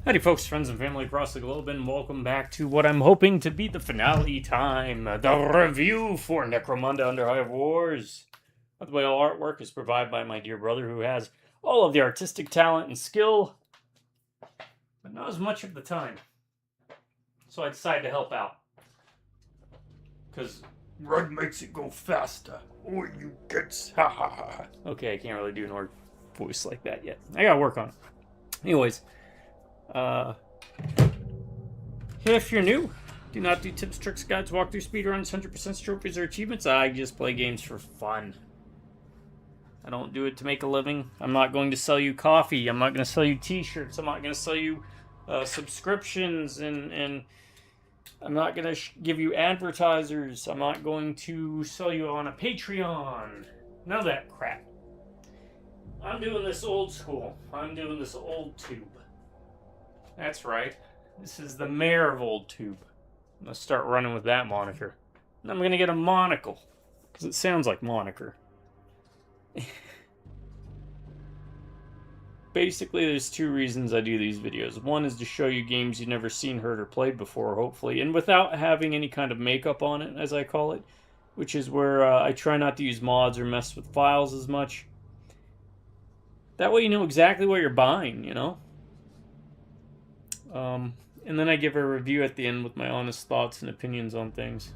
Howdy folks, friends and family across the globe, and welcome back to what I'm hoping to be the finale time, the review for Necromunda Underhive Wars. By the way, all artwork is provided by my dear brother who has all of the artistic talent and skill, but not as much of the time. So I decided to help out. Because Red makes it go faster. Oh, you gets. Ha ha ha. Okay, I can't really do an voice like that yet. I gotta work on it. Anyways, if you're new, do not do tips, tricks, guides, walkthrough, speedruns, 100% trophies, or achievements. I just play games for fun. I don't do it to make a living. I'm not going to sell you coffee. I'm not going to sell you t-shirts. I'm not going to sell you subscriptions, and I'm not going to give you advertisers. I'm not going to sell you on a Patreon. None of that crap. I'm doing this old school. I'm doing this old tube. That's right. This is the mayor of Old Tube. I'm going to start running with that moniker. And I'm going to get a monocle. Because it sounds like moniker. Basically, there's two reasons I do these videos. One is to show you games you've never seen, heard, or played before, hopefully. And without having any kind of makeup on it, as I call it. Which is where I try not to use mods or mess with files as much. That way you know exactly what you're buying, you know? And then I give a review at the end with my honest thoughts and opinions on things.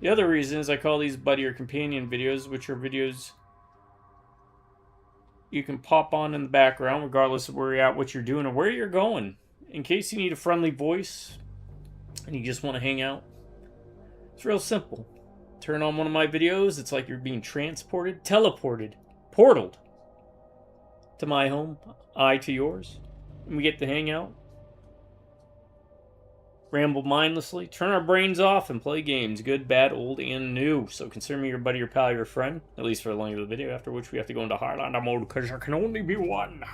The other reason is I call these buddy or companion videos, which are videos you can pop on in the background regardless of where you're at, what you're doing, or where you're going. In case you need a friendly voice and you just want to hang out. It's real simple. Turn on one of my videos, it's like you're being transported, teleported, portaled to my home, I to yours, and we get to hang out. Ramble mindlessly, turn our brains off, and play games, good, bad, old, and new. So consider me your buddy, your pal, your friend, at least for the length of the video, after which we have to go into Highlander mode, because there can only be one.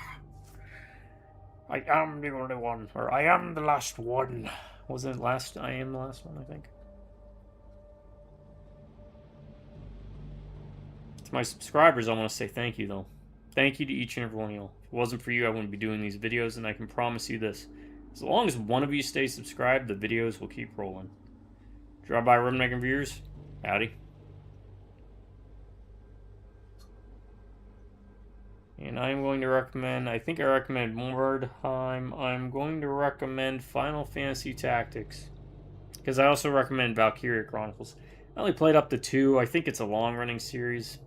I am the only one, or I am the last one. Wasn't it last? I am the last one, I think. To my subscribers, I want to say thank you, though. Thank you to each and every one of you. If it wasn't for you, I wouldn't be doing these videos, and I can promise you this. As long as one of you stays subscribed, the videos will keep rolling. Drop by Rim-Making Viewers. Howdy. And I'm going to recommend, I think I recommend Mordheim. I'm going to recommend Final Fantasy Tactics. Because I also recommend Valkyria Chronicles. I only played up to 2. I think it's a long-running series.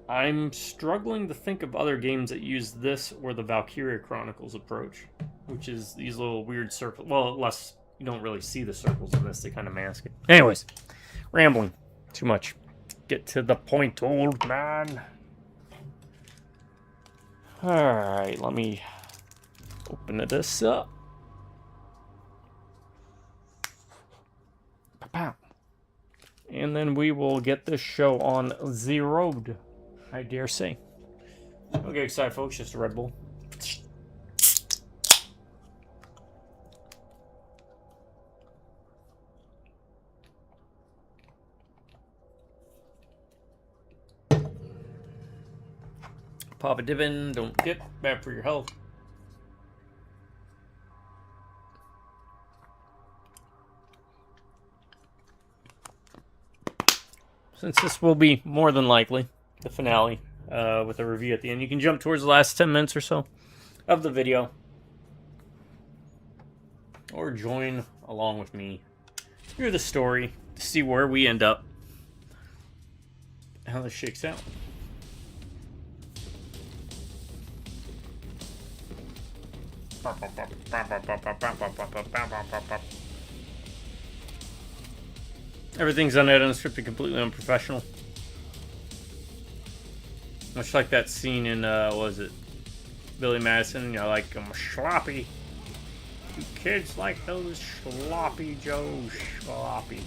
I'm struggling to think of other games that use this or the Valkyria Chronicles approach, which is these little weird circles. Well, unless you don't really see the circles in this, they kind of mask it. Anyways, rambling too much. Get to the point, old man. Alright, let me open this up. And then we will get this show on the road, I dare say. Don't get excited, folks. Just a Red Bull. Pop a dip in. Don't dip. Bad for your health. Since this will be more than likely the finale with a review at the end, you can jump towards the last 10 minutes or so of the video, or join along with me through the story to see where we end up, how this shakes out. Everything's unedited, unscripted, completely unprofessional. Much like that scene in, what was it? Billy Madison, you know, like, I'm sloppy. You kids like those sloppy Joes, sloppy.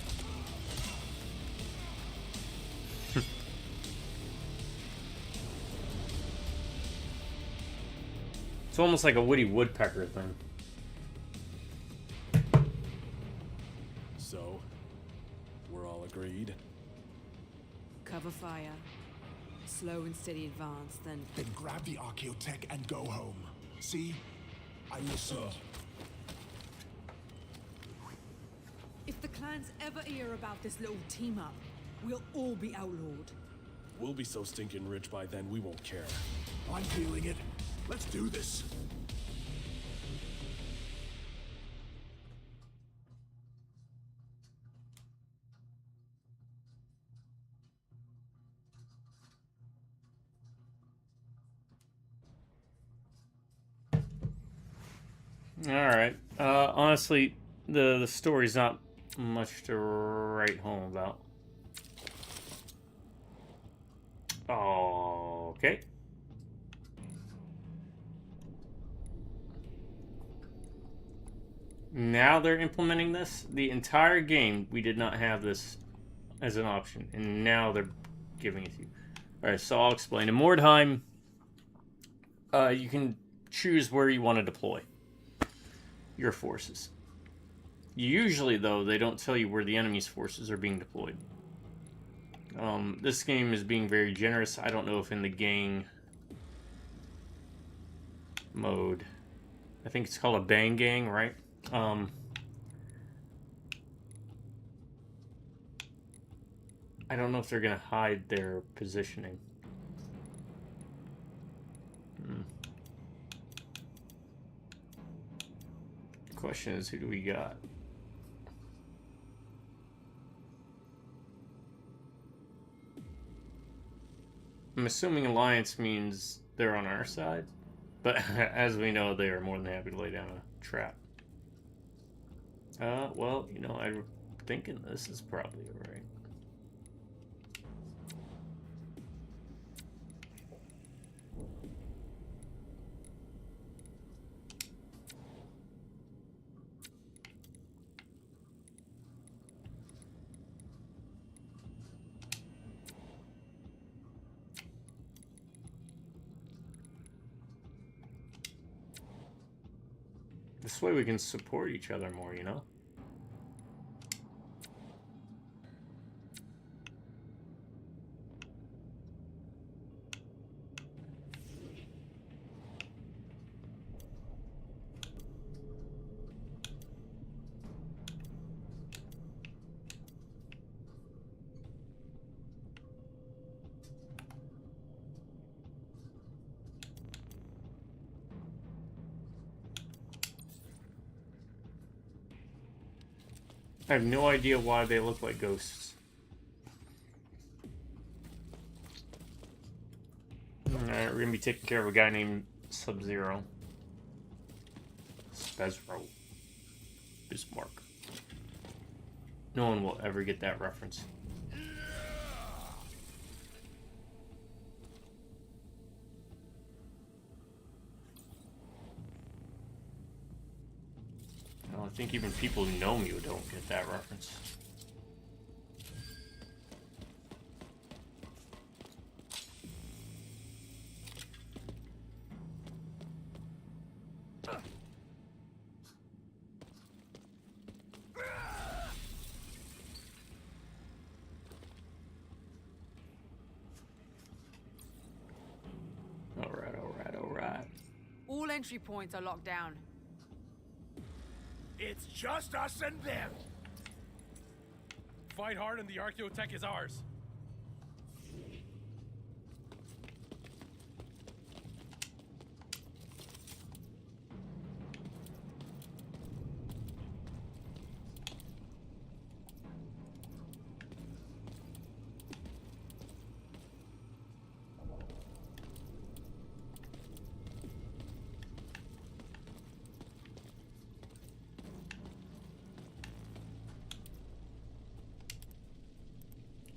It's almost like a Woody Woodpecker thing. So, we're all agreed? Cover fire. Slow and steady advance, then... Then grab the archaeotech and go home. See? I listened. If the clans ever hear about this little team-up, we'll all be outlawed. We'll be so stinking rich by then we won't care. I'm feeling it. Let's do this. All right. Honestly, the story's not much to write home about. Okay. Now they're implementing this. The entire game, we did not have this as an option, and now they're giving it to you. All right, so I'll explain. In Mordheim, you can choose where you want to deploy your forces. Usually, though, they don't tell you where the enemy's forces are being deployed. This game is being very generous. I don't know if in the gang mode, I think it's called a bang gang, right? I don't know if they're gonna hide their positioning. The question is, who do we got? I'm assuming alliance means they're on our side, but as we know, they are more than happy to lay down a trap. Well, you know, I'm thinking this is probably alright. This way we can support each other more, you know? I have no idea why they look like ghosts. Alright, we're gonna be taking care of a guy named Sub-Zero. Spezro. Bismarck. No one will ever get that reference. I think even people who know me don't get that reference. Alright. All entry points are locked down. It's just us and them. Fight hard and the archaeotech is ours.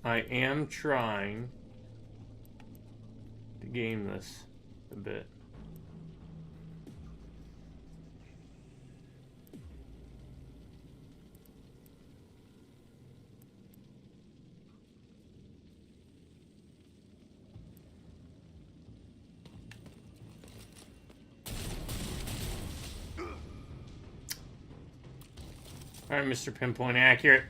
I am trying to game this a bit. Alright, Mr. Pinpoint Accurate.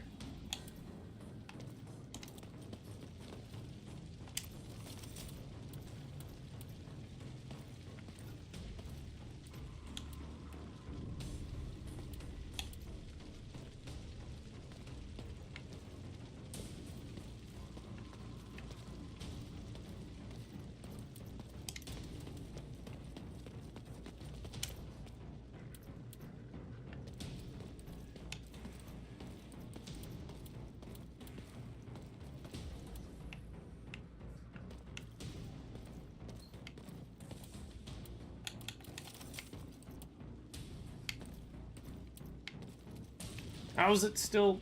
How is it still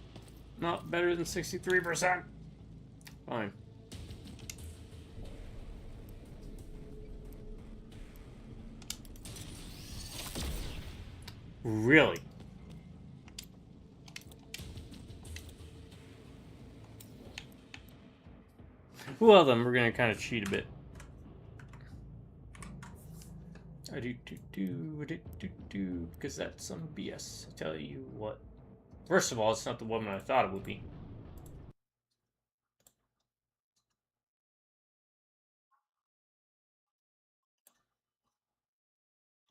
not better than 63%? Fine. Really? Well then, we're gonna kind of cheat a bit. Because that's some BS. I tell you what. First of all, it's not the woman I thought it would be.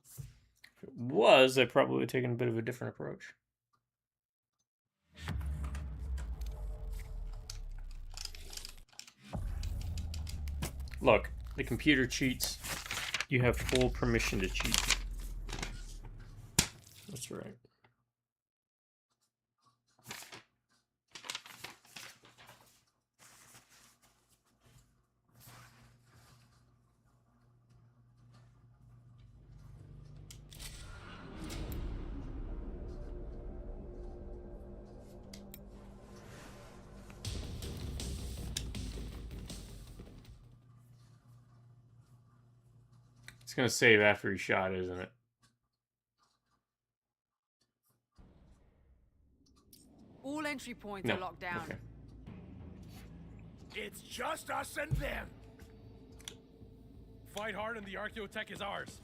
If it was, I probably would have taken a bit of a different approach. Look, the computer cheats. You have full permission to cheat. That's right. It's gonna save after he shot, isn't it? All entry points No. are locked down. Okay. It's just us and them. Fight hard and the Archaeotech is ours.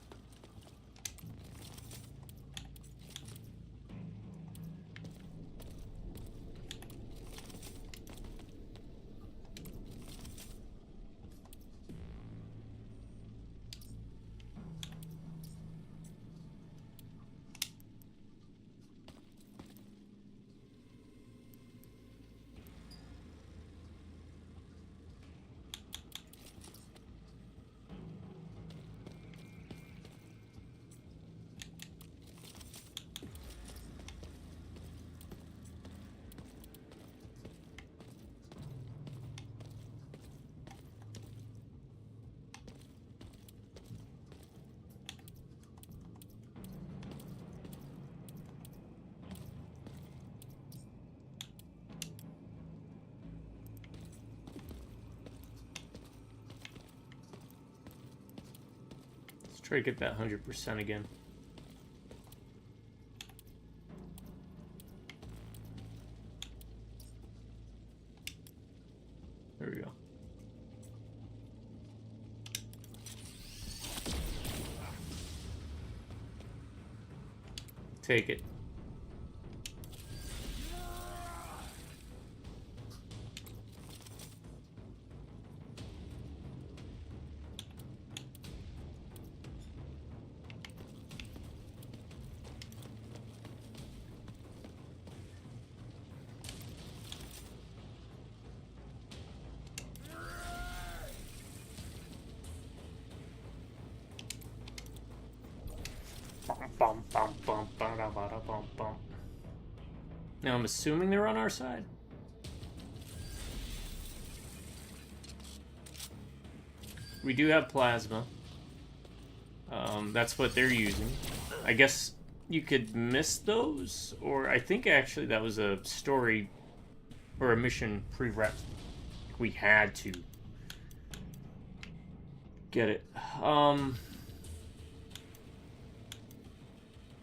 Try to get that 100% again. There we go. Take it. Now I'm assuming they're on our side. We do have plasma. That's what they're using. I guess you could miss those, or I think actually that was a story or a mission pre-rep. We had to get it.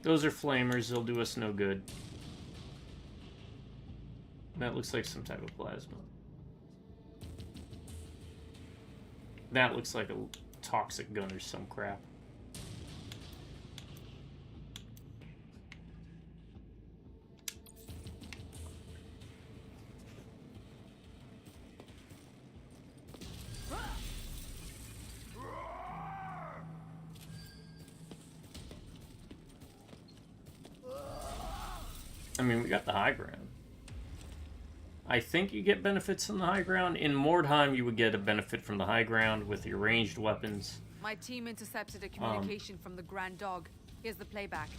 Those are flamers. They'll do us no good. That looks like some type of plasma. That looks like a toxic gun or some crap. I mean, we got the high ground. I think you get benefits from the high ground. In Mordheim, you would get a benefit from the high ground with your ranged weapons. My team intercepted a communication from the Grand Dog. Here's the playback.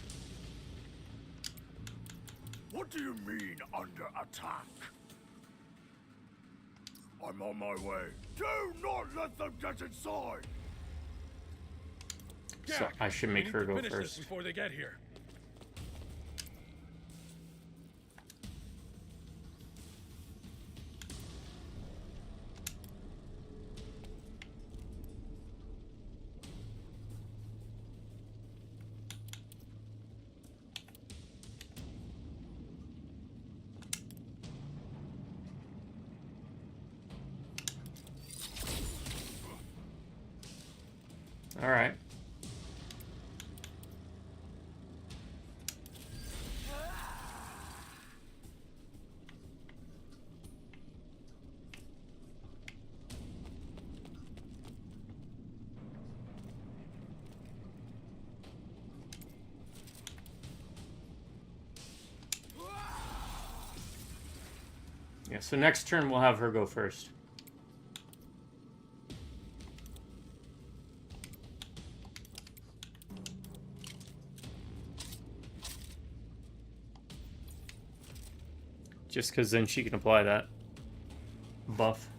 What do you mean, under attack? I'm on my way. Do not let them get inside! So I should make her go first. Before they get here. All right. Yeah, so next turn we'll have her go first. Just because then she can apply that buff.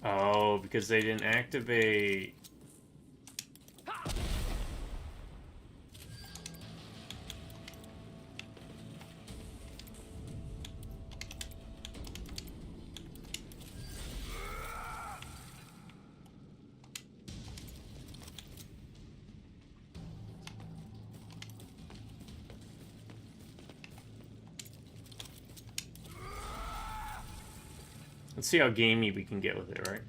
Oh, because they didn't activate. Let's see how gamey we can get with it, right?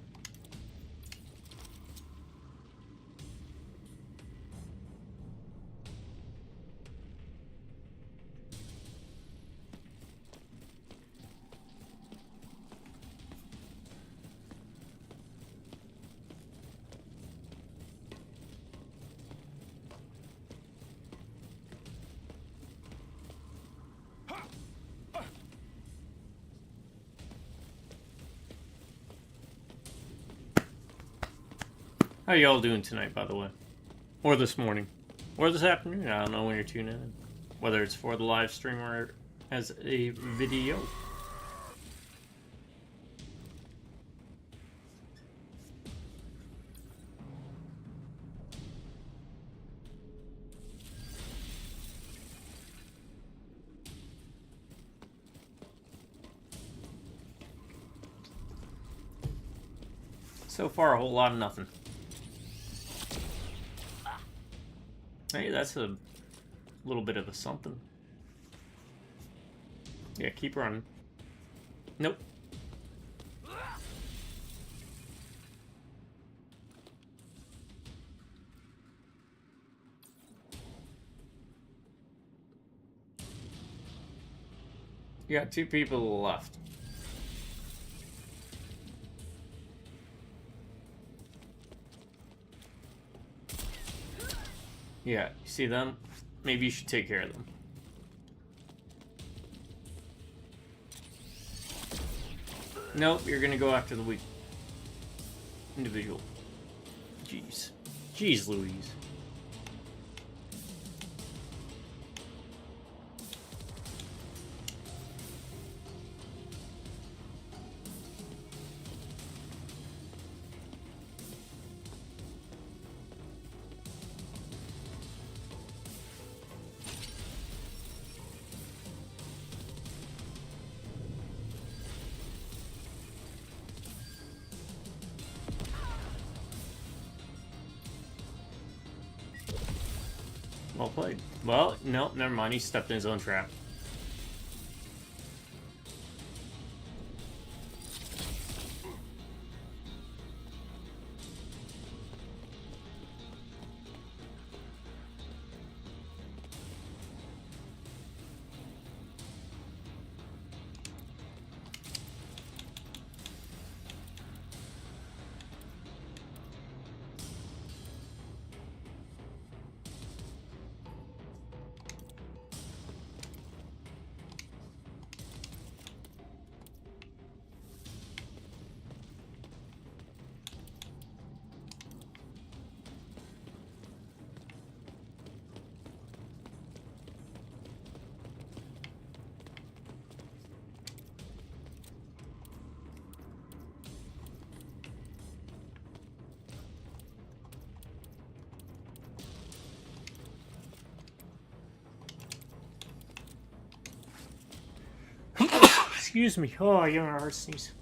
How y'all doing tonight, by the way? Or this morning? Or this afternoon? I don't know when you're tuning in. Whether it's for the live stream or as a video. So far, a whole lot of nothing. Hey, that's a little bit of a something. Yeah, keep running. Nope. You got two people left. Yeah, you see them? Maybe you should take care of them. Nope, you're gonna go after the weak individual. Jeez. Jeez Louise. Well played. Well, no, never mind. He stepped in his own trap. Excuse me. Oh, you're a hard sneeze.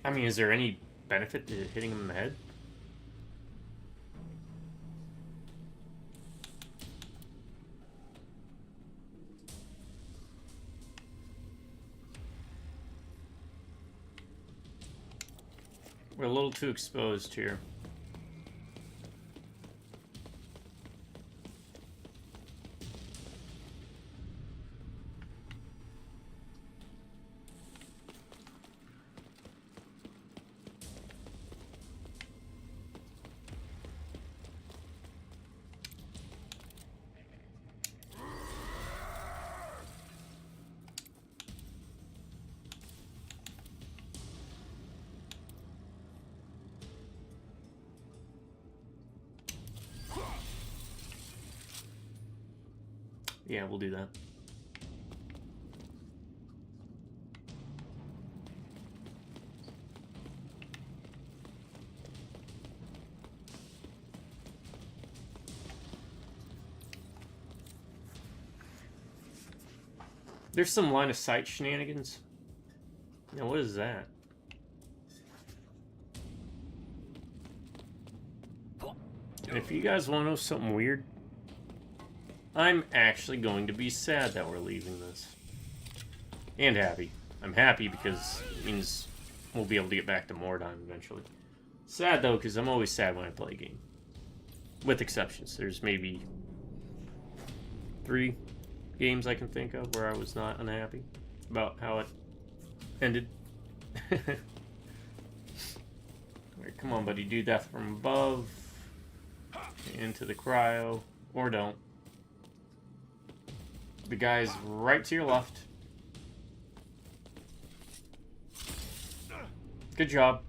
I mean, is there any benefit to hitting him in the head? We're a little too exposed here. Yeah, we'll do that. There's some line of sight shenanigans. Now, what is that? And if you guys want to know something weird, I'm actually going to be sad that we're leaving this. And happy. I'm happy because it means we'll be able to get back to Mordheim eventually. Sad though, because I'm always sad when I play a game. With exceptions. There's maybe 3 games I can think of where I was not unhappy about how it ended. Alright, come on, buddy. Do death from above. Into the cryo. Or don't. The guy's right to your left. Good job.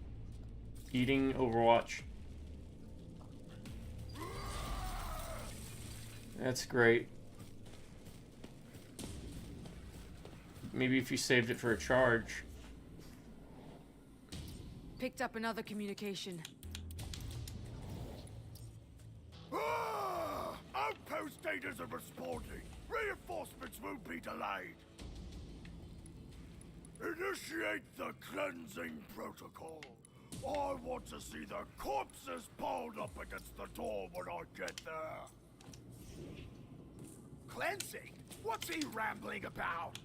Eating Overwatch. That's great. Maybe if you saved it for a charge. Picked up another communication. Outpost daters are responding. Reinforcements won't be delayed. Initiate the cleansing protocol. I want to see the corpses piled up against the door when I get there. Cleansing? What's he rambling about?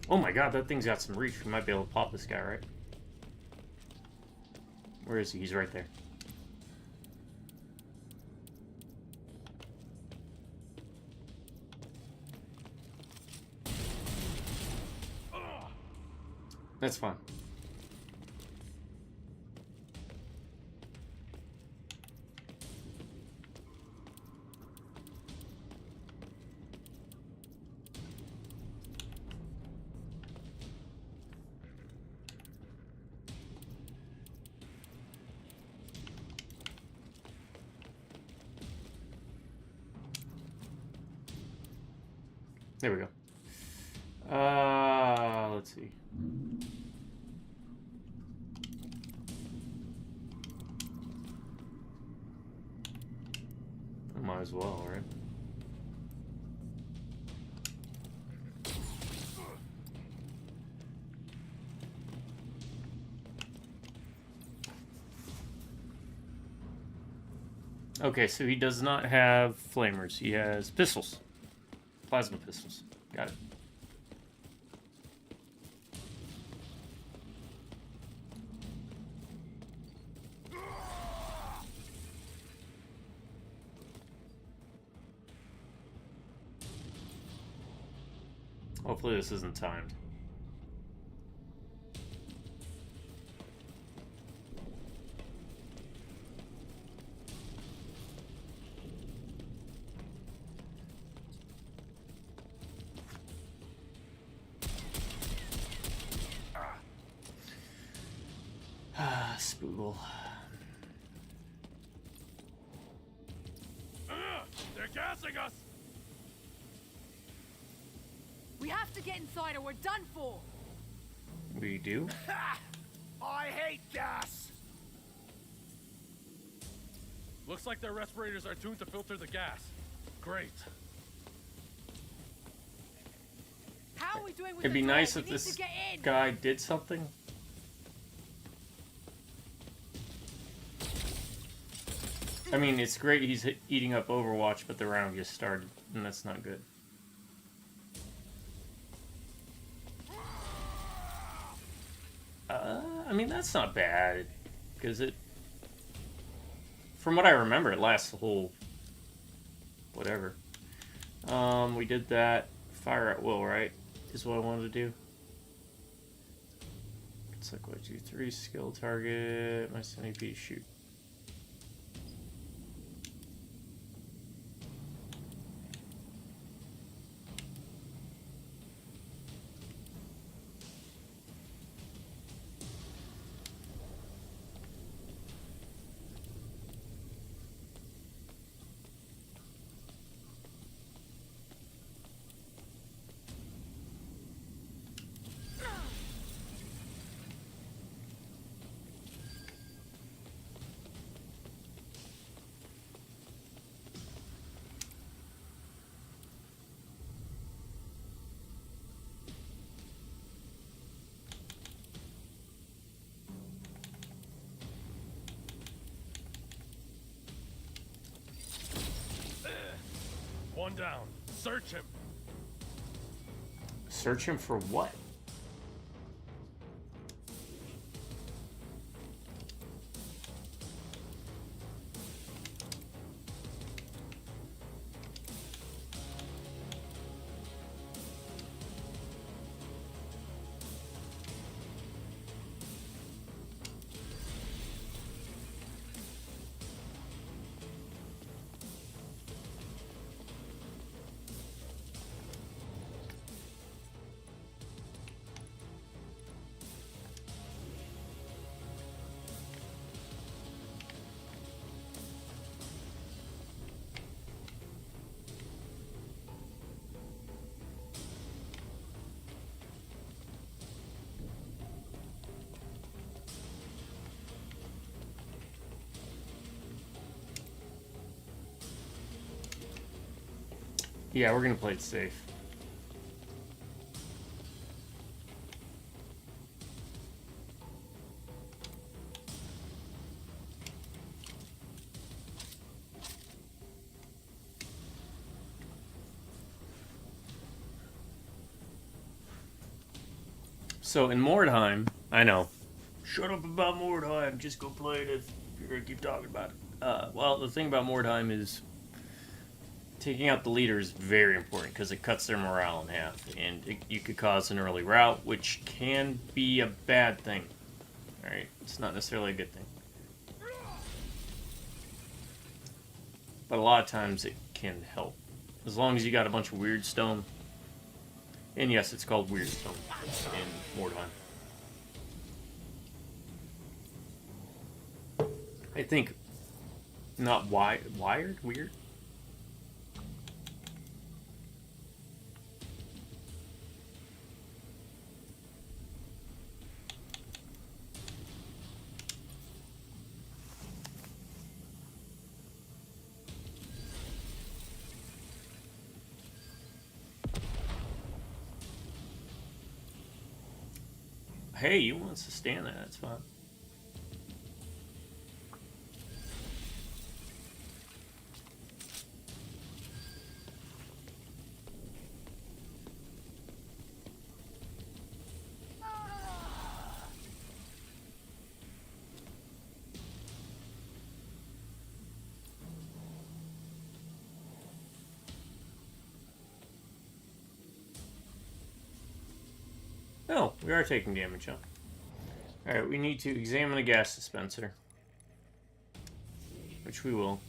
Oh my god, that thing's got some reach. We might be able to pop this guy, right? Where is he? He's right there. That's fine. There we go. Let's see. Might as well, right? Okay, so he does not have flamers. He has pistols. Plasma pistols. Got it. Hopefully this isn't timed. Spoogle. They're gassing us! We have to get inside or we're done for. We do? I hate gas! Looks like their respirators are tuned to filter the gas. Great. How are we doing with It'd the be door? nice We if need this to get in. guy did something. I mean, it's great he's eating up Overwatch, but the round just started, and that's not good. I mean, that's not bad, because it... From what I remember, it lasts the whole... whatever. We did that. Fire at will, right? Is what I wanted to do. It's like, 1, 2, 3, skill target, my centipede, shoot. One down. Search him. Search him for what? Yeah, we're gonna play it safe. So in Mordheim, I know. Shut up about Mordheim. Just go play it if you're gonna keep talking about it. Well, the thing about Mordheim is taking out the leader is very important because it cuts their morale in half, and you could cause an early rout, which can be a bad thing. All right, it's not necessarily a good thing, but a lot of times it can help as long as you got a bunch of weird stone. And yes, it's called weird stone in Mordheim. I think not wired, weird. Hey, you want to stand that? That's fine. Oh, we are taking damage, huh? Alright, we need to examine a gas dispenser. Which we will.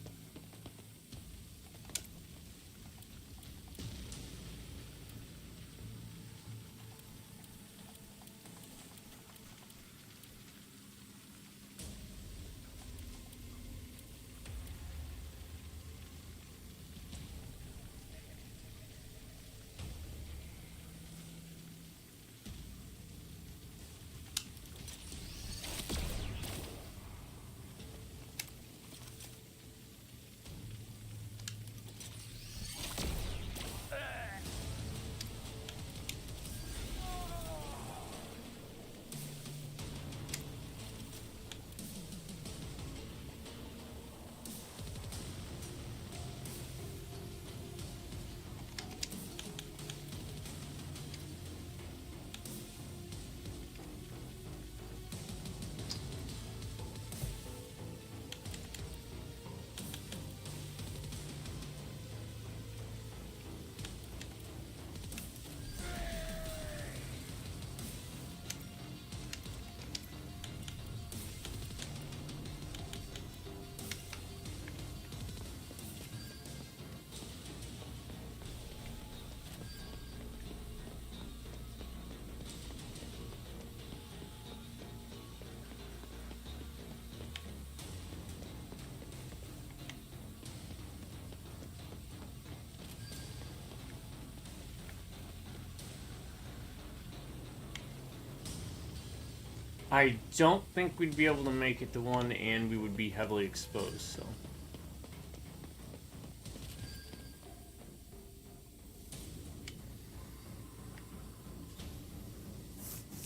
I don't think we'd be able to make it to one, and we would be heavily exposed, so.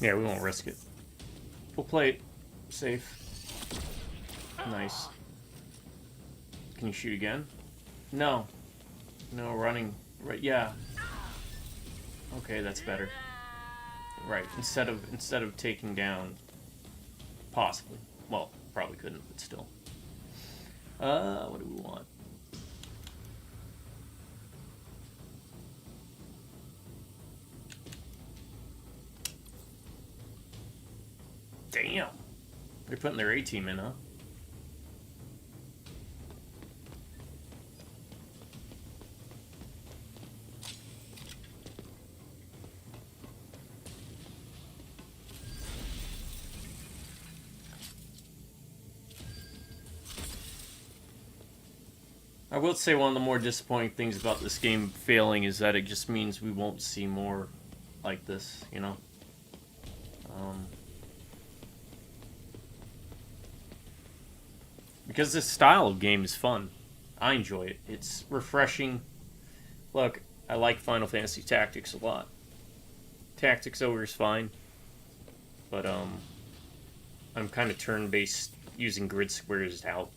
Yeah, we won't risk it. We'll play it safe. Nice. Can you shoot again? No. No, running. Right, yeah. Okay, that's better. Right, instead of taking down... Possibly. Well, probably couldn't, but still. What do we want? Damn. They're putting their A-team in, huh? I will say one of the more disappointing things about this game failing is that it just means we won't see more like this, you know? Because this style of game is fun. I enjoy it. It's refreshing. Look, I like Final Fantasy Tactics a lot. Tactics over is fine. But, I'm kind of turn-based using grid squares out.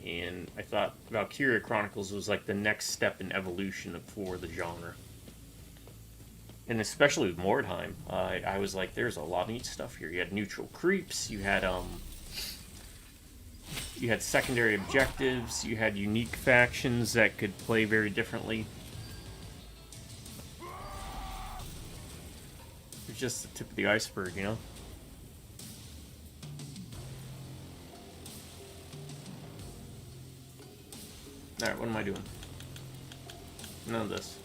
And I thought Valkyria Chronicles was like the next step in evolution for the genre. and especially with Mordheim, I was like, there's a lot of neat stuff here. You had neutral creeps, you had secondary objectives, you had unique factions that could play very differently. It's just the tip of the iceberg, you know? Alright, what am I doing? None of this.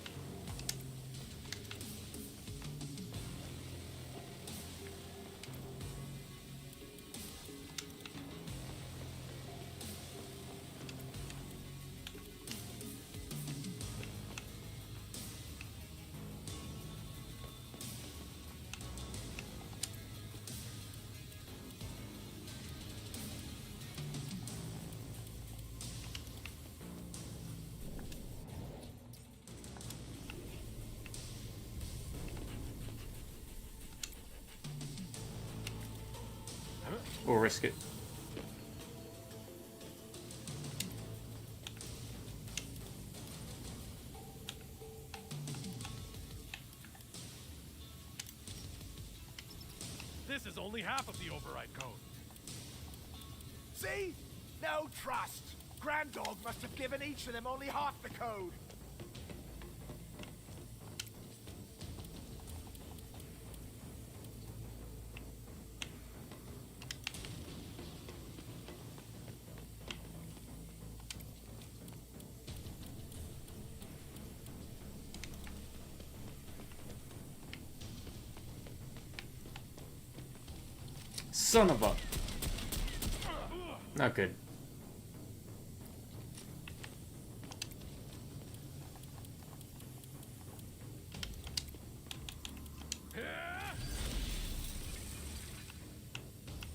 We'll risk it. This is only half of the override code. See? No trust. Grand Dog must have given each of them only half the code. Son of a... Not good.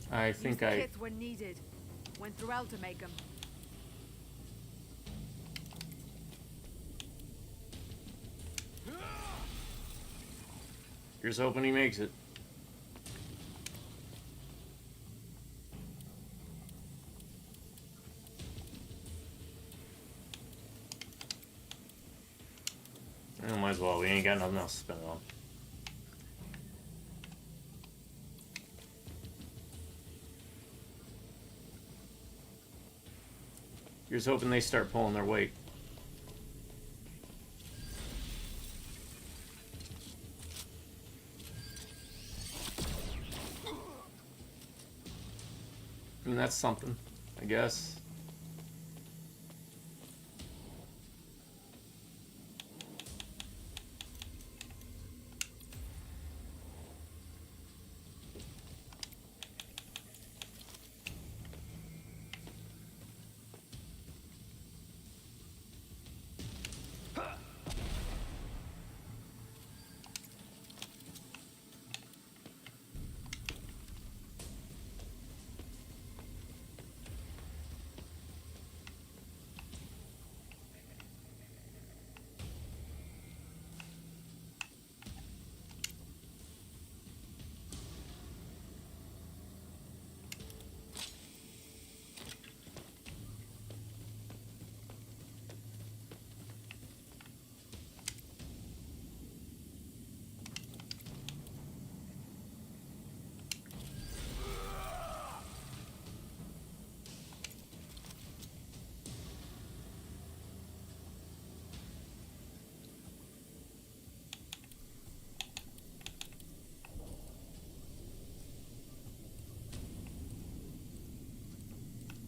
I think Used kits when needed. Went through hell to make them. Here's hoping he makes it. Might as well. We ain't got nothing else to spend it on. Here's hoping they start pulling their weight. And that's something, I guess.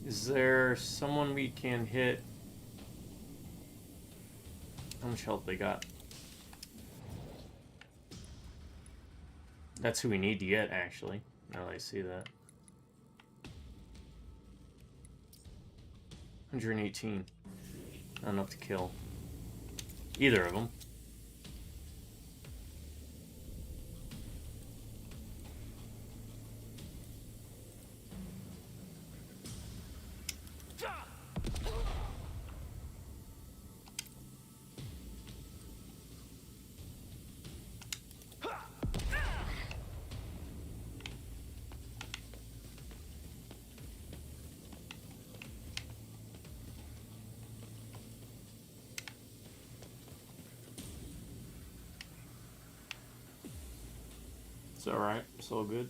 Is there someone we can hit? How much health they got? That's who we need to get, actually. Now that I see that. 118. Not enough to kill either of them. It's alright. It's all good.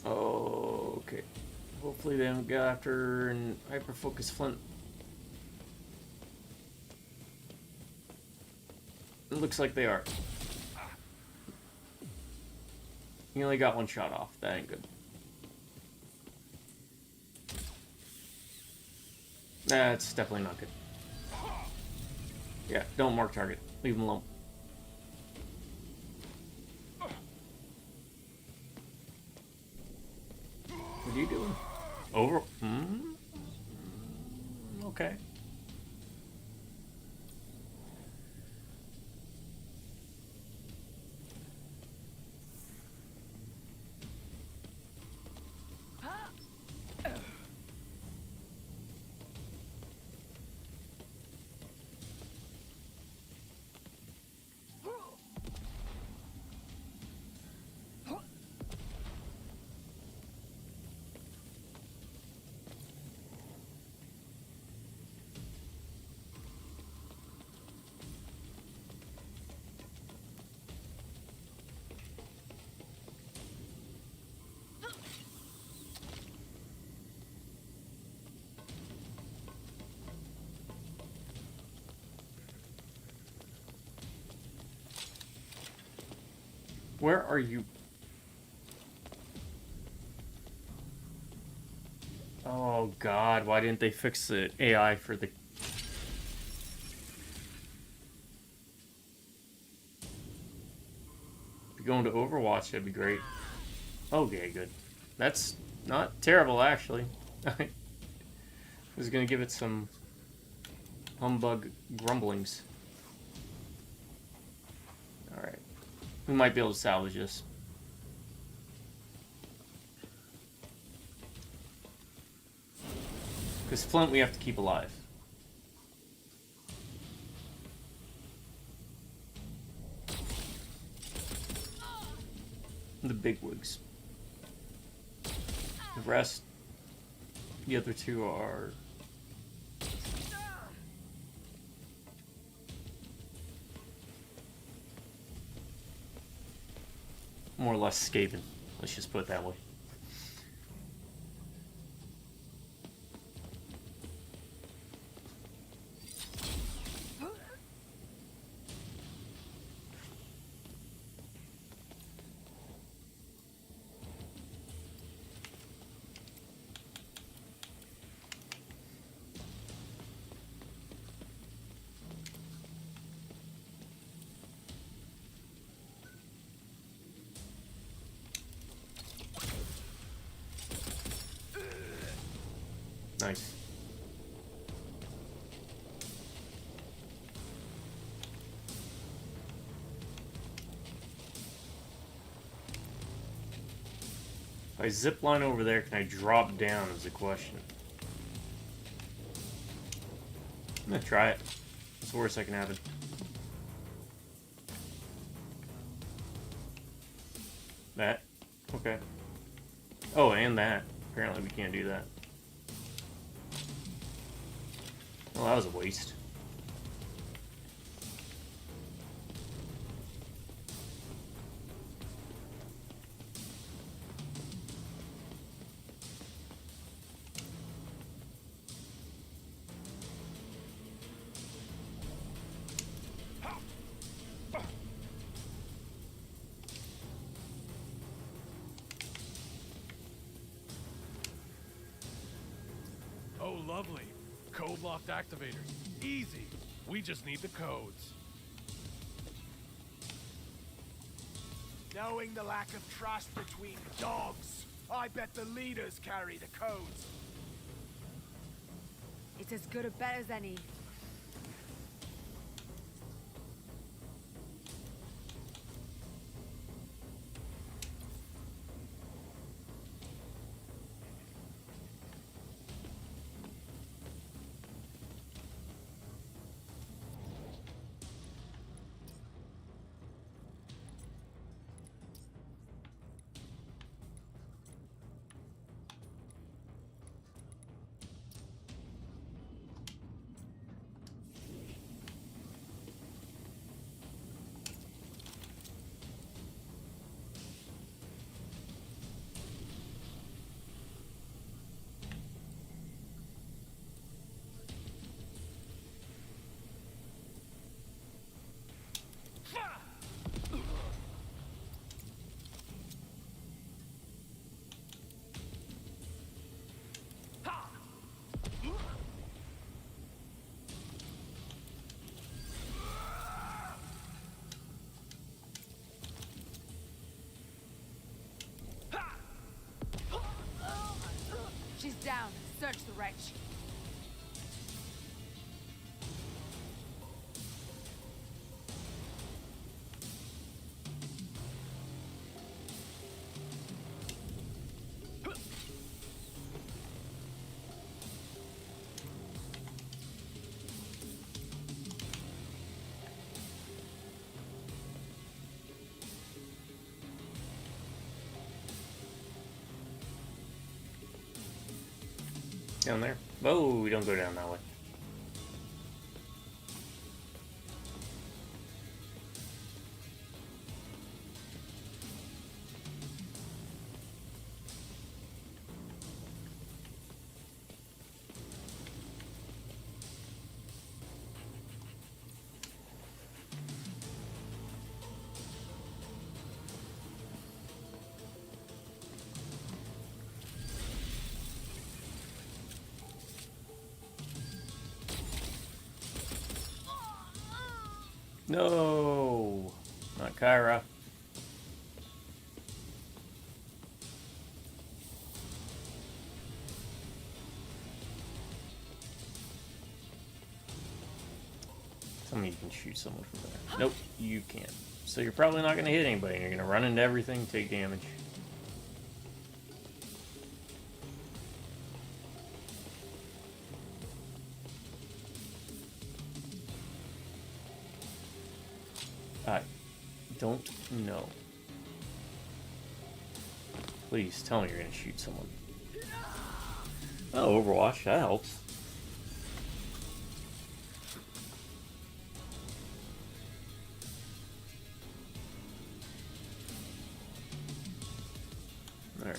Oh, okay. Hopefully they don't go after and hyper-focus Flint. It looks like they are. He only got one shot off. That ain't good. That's definitely not good. Yeah, don't mark target. Leave him alone. What are you doing? Over. Okay. Where are you? Oh god, why didn't they fix the AI for the... If you're going to Overwatch, that'd be great. Okay, good. That's not terrible, actually. I was gonna give it some humbug grumblings. Alright. We might be able to salvage this. Because Flint we have to keep alive. The bigwigs. The rest, the other two are... more or less Skaven. Let's just put it that way. Nice. If I zip line over there, can I drop down is the question. I'm gonna try it. What's the worst that can happen? That? Okay. Oh, and that. Apparently we can't do that. Well, that was a waste. Oh, lovely. Code locked activators. Easy. We just need the codes. Knowing the lack of trust between dogs, I bet the leaders carry the codes. It's as good a bet as any. down. Search the wretch. Down there. Whoa, we don't go down that way. No, not Kyra. Tell me you can shoot someone from there. Nope, you can't. So you're probably not going to hit anybody. You're going to run into everything, take damage. I don't know. Please tell me you're going to shoot someone. Oh, Overwatch, that helps. Alright.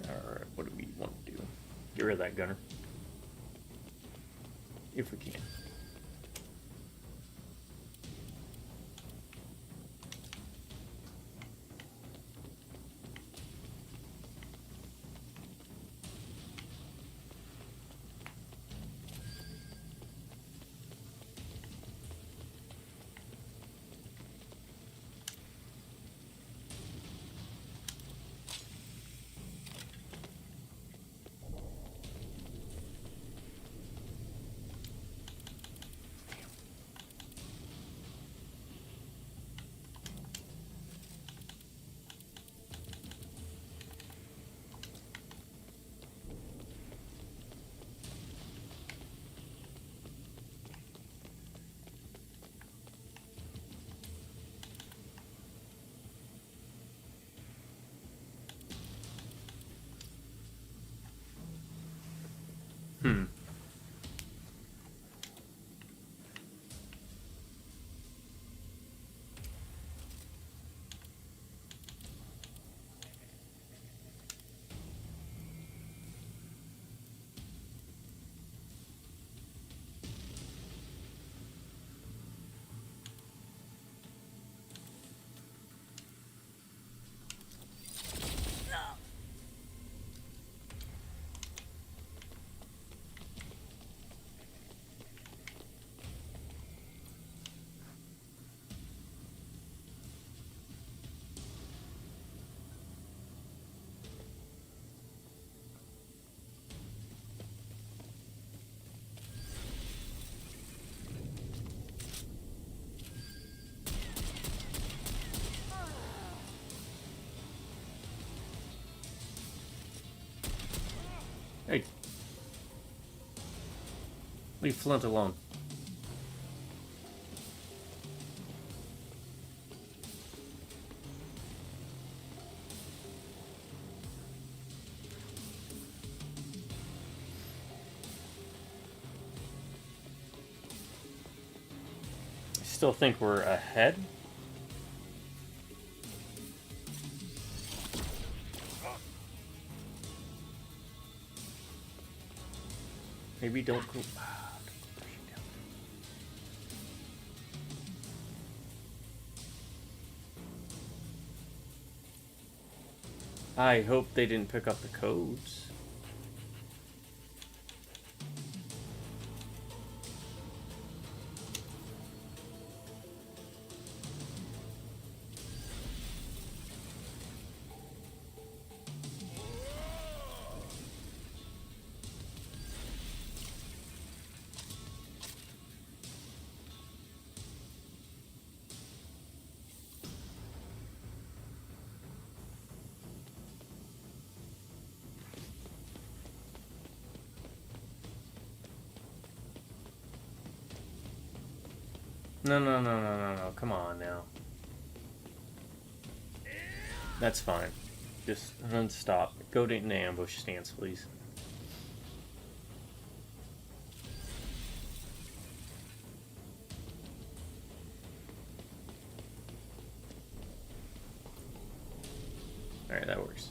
Alright, what do we want to do? Get rid of that gunner. If we can. Hey. Leave Flint alone. still think we're ahead. Maybe don't go. I hope they didn't pick up the codes. No. Come on now. That's fine. Just run, stop. Go to an ambush stance, please. Alright, that works.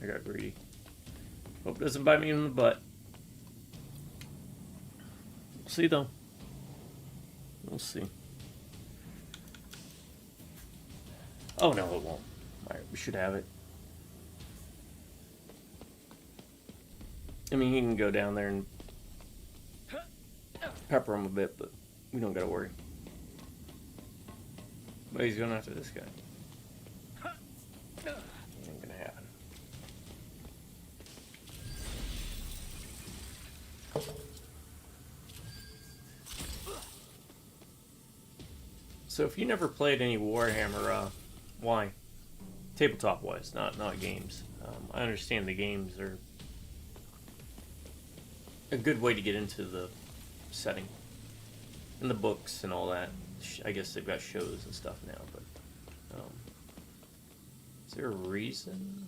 I got greedy. Hope it doesn't bite me in the butt. We'll see though. We'll see. Oh no, it won't. Alright, we should have it. I mean, he can go down there and pepper him a bit, but we don't gotta worry. But he's going after this guy. Ain't gonna happen. So if you never played any Warhammer, why? Tabletop-wise, not games. I understand the games are a good way to get into the setting. And the books and all that. I guess they've got shows and stuff now, but is there a reason?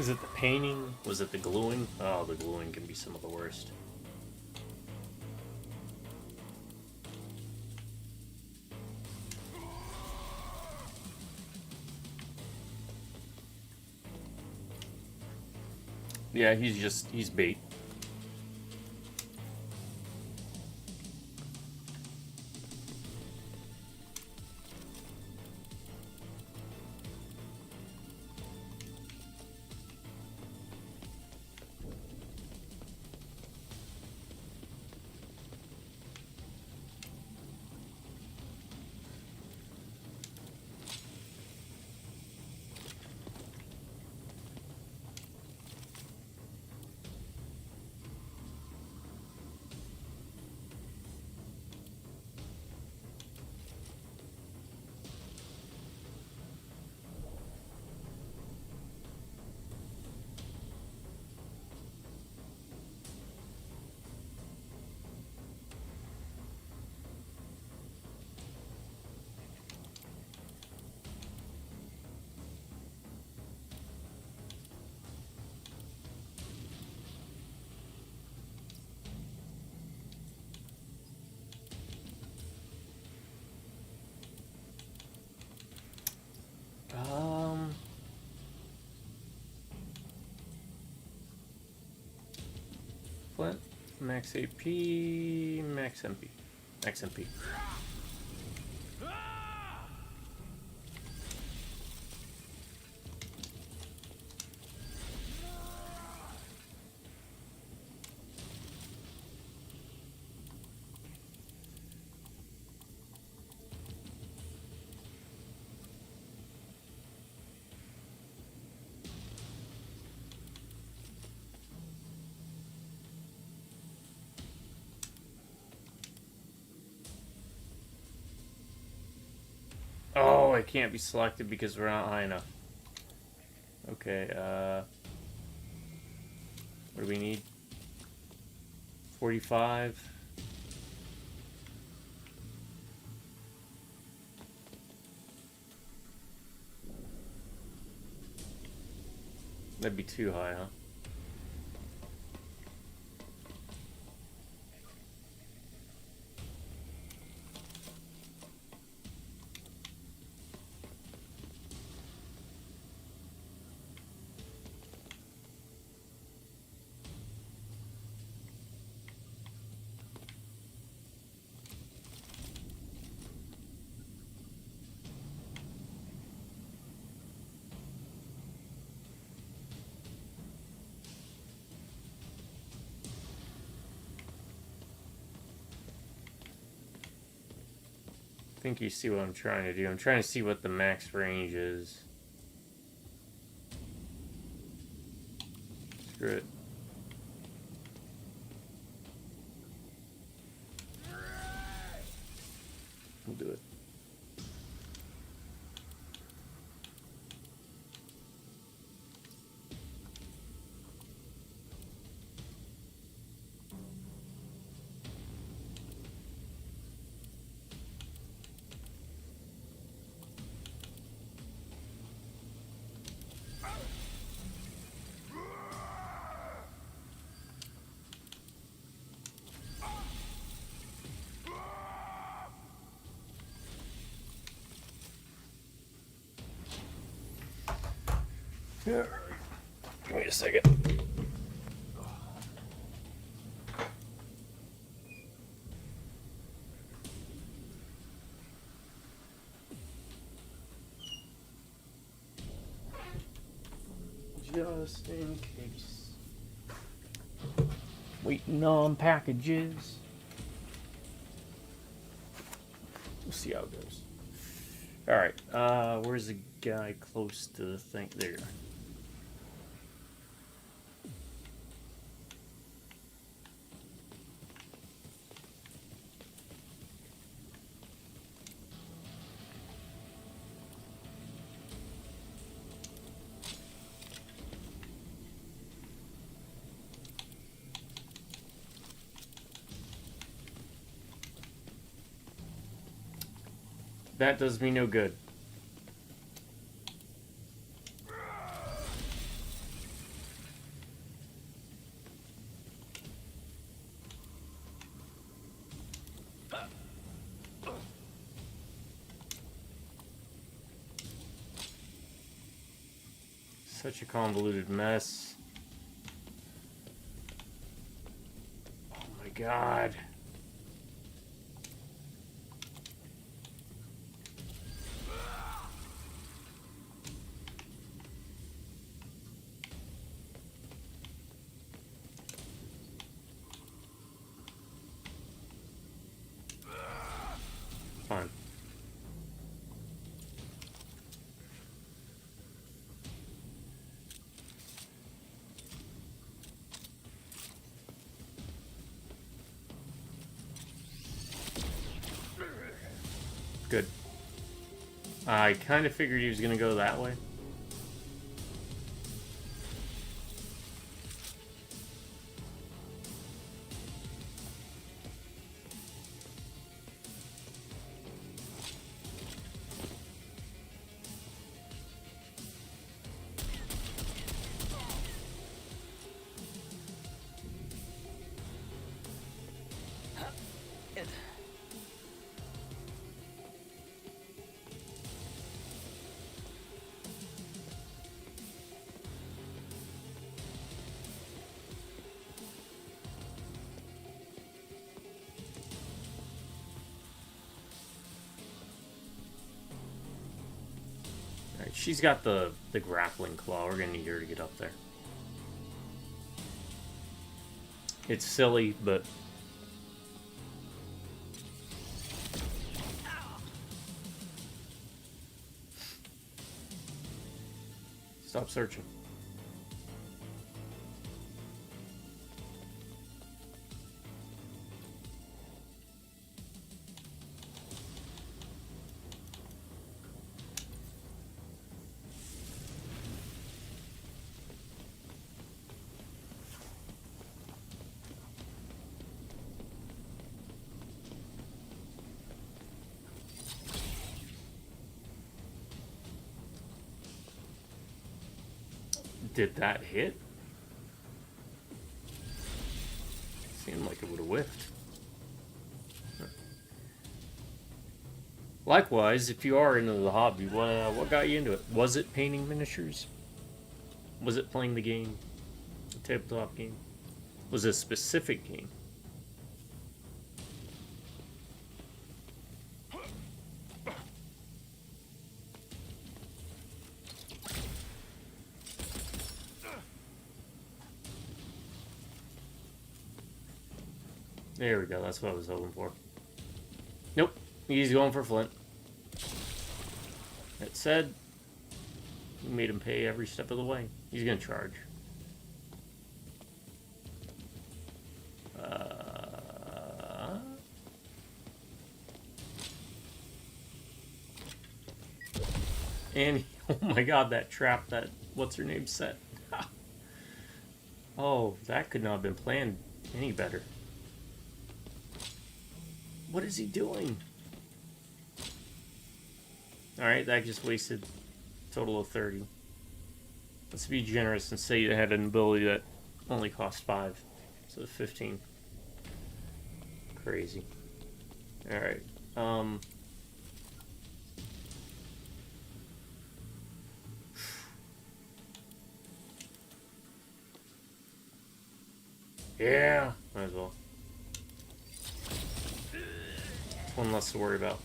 Is it the painting? Was it the gluing? Oh, the gluing can be some of the worst. Yeah, he's bait. Flint, max AP, max MP, max MP. Oh, I can't be selected because we're not high enough. Okay, what do we need? 45. That'd be too high, huh? I think you see what I'm trying to do. I'm trying to see what the max range is. Screw it. We'll do it. Yeah. Wait a second. Just in case. Waiting on packages. We'll see how it goes. Alright, where's the guy close to the thing? There. That does me no good. Such a convoluted mess. Oh my god. Fine. Good. I kind of figured he was going to go that way. Alright, she's got the grappling claw. We're gonna need her to get up there. It's silly, but stop searching. Did that hit? Seemed like it would have whiffed. Likewise, if you are into the hobby, what got you into it? Was it painting miniatures? Was it playing the game? The tabletop game? Was it a specific game? There we go, that's what I was hoping for. Nope, he's going for Flint. That said, we made him pay every step of the way. He's gonna charge. And, oh my god, that trap, that, what's her name, set. Oh, that could not have been planned any better. What is he doing? Alright, that just wasted a total of 30. Let's be generous and say you had an ability that only cost 5. So 15. Crazy. Alright. Yeah, might as well. One less to worry about.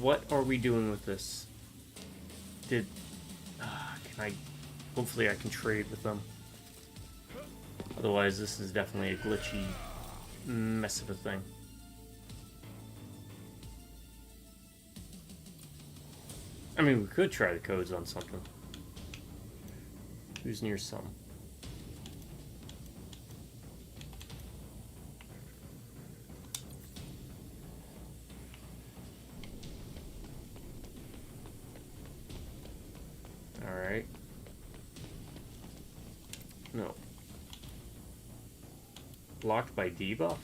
What are we doing with this? Can I... Hopefully I can trade with them. Otherwise, this is definitely a glitchy mess of a thing. I mean, we could try the codes on something. Who's near some? Alright. No. Blocked by debuff?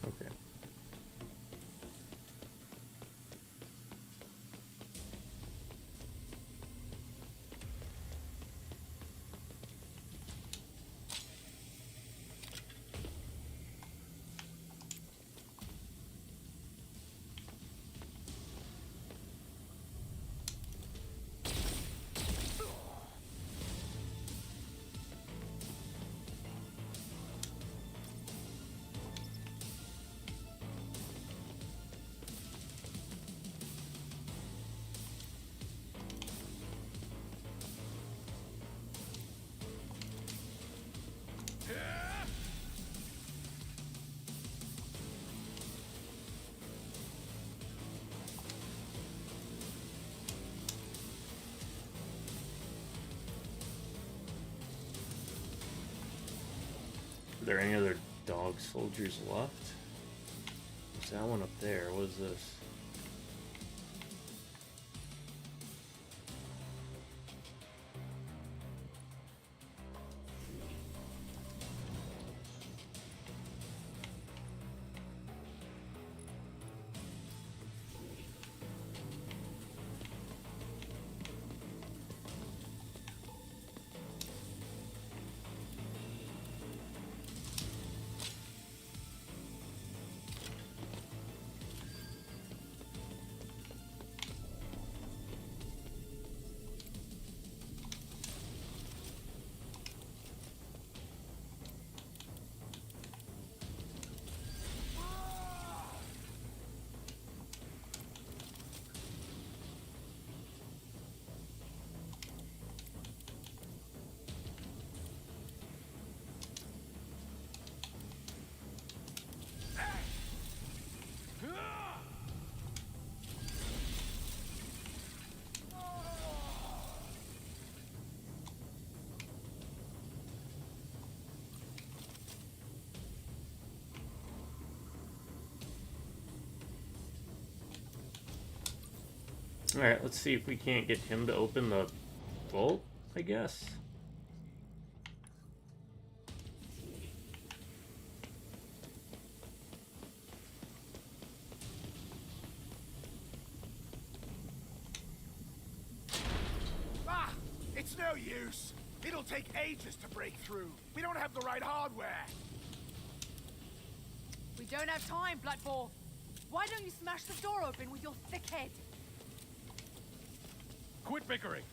Okay. Are there any other dog soldiers left? There's that one up there. What is this? Alright, let's see if we can't get him to open the vault, I guess. Ah! It's no use. It'll take ages to break through. We don't have the right hardware. We don't have time, Bloodball. Why don't you smash the door open with your thick head? Quit bickering.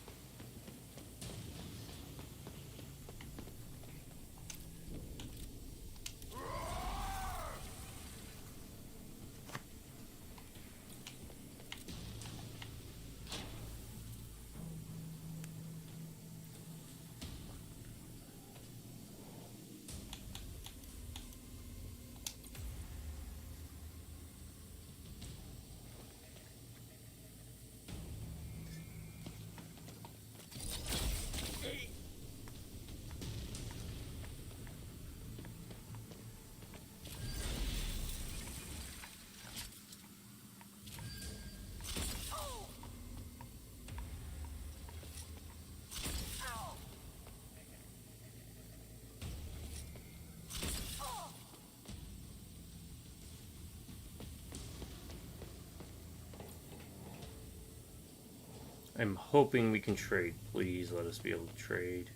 I'm hoping we can trade. Please let us be able to trade.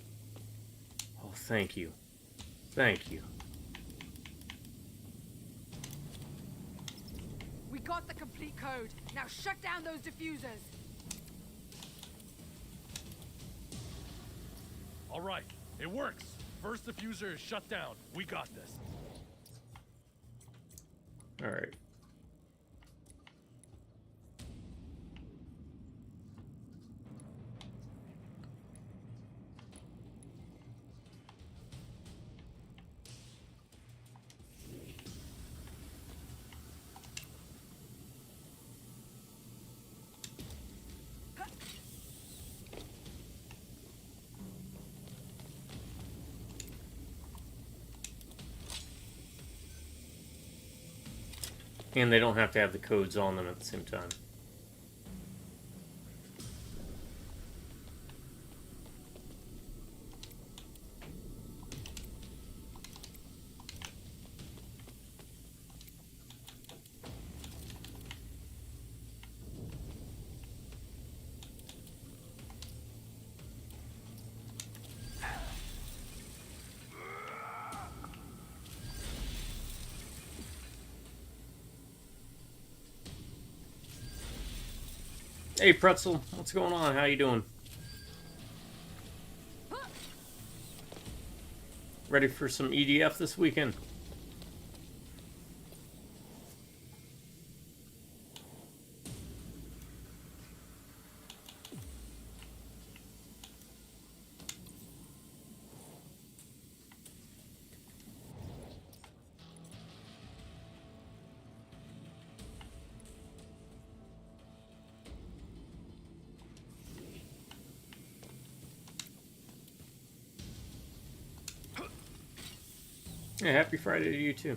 Oh, thank you. Thank you. We got the complete code. Now shut down those diffusers. All right, it works. First diffuser is shut down. We got this. All right. And they don't have to have the codes on them at the same time. Hey Pretzel, what's going on? How you doing? Ready for some EDF this weekend? Yeah, happy Friday to you too.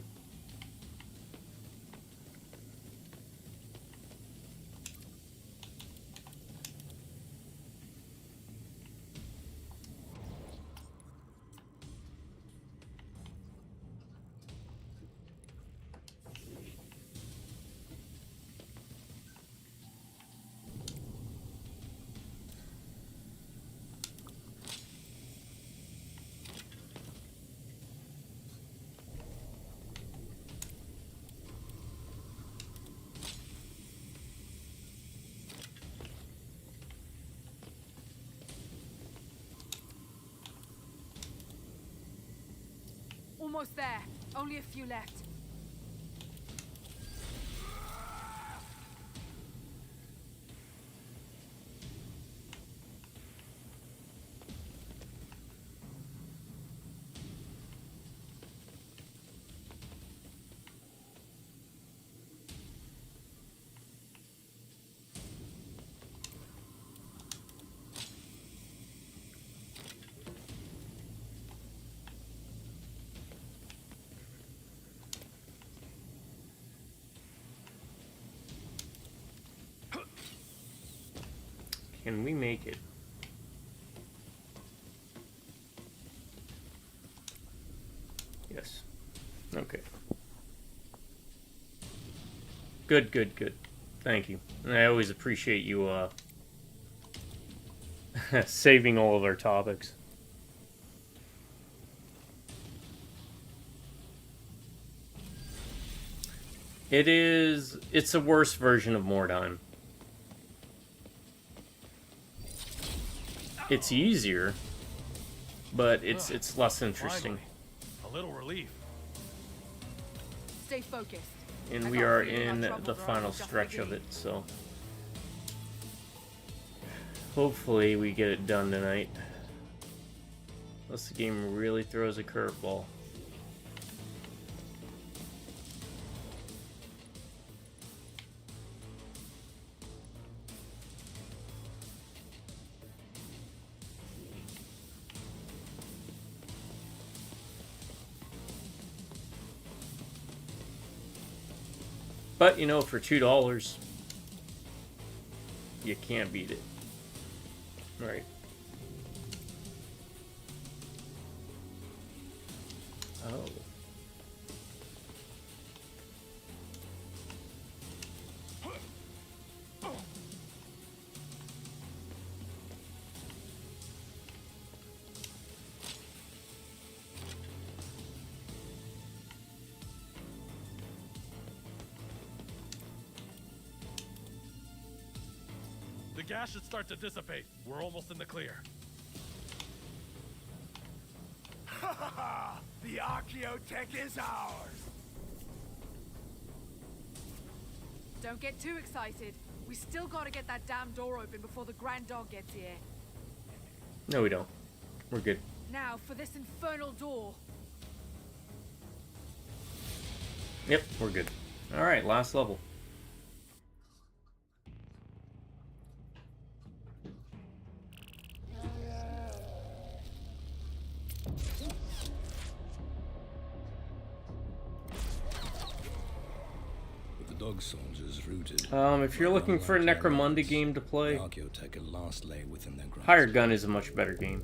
Almost there. Only a few left. Can we make it? Yes. Okay. Good, good, good. Thank you. And I always appreciate you saving all of our topics. It's a worse version of Mordheim. It's easier, but it's less interesting. Finally, a little relief. Stay focused. And we are in the final stretch of it, so hopefully we get it done tonight. Unless the game really throws a curveball. But, you know, for $2, you can't beat it. Right. Oh. gas should start to dissipate. We're almost in the clear. Ha ha ha! The archaeotech is ours! Don't get too excited. We still gotta get that damn door open before the Grand Dog gets here. No, we don't. We're good. Now, for this infernal door. Yep, we're good. Alright, last level. With the dog soldiers rooted. If you're looking for a Necromunda game to play, Archaeotech at last lay within their grasp. Hired Gun is a much better game.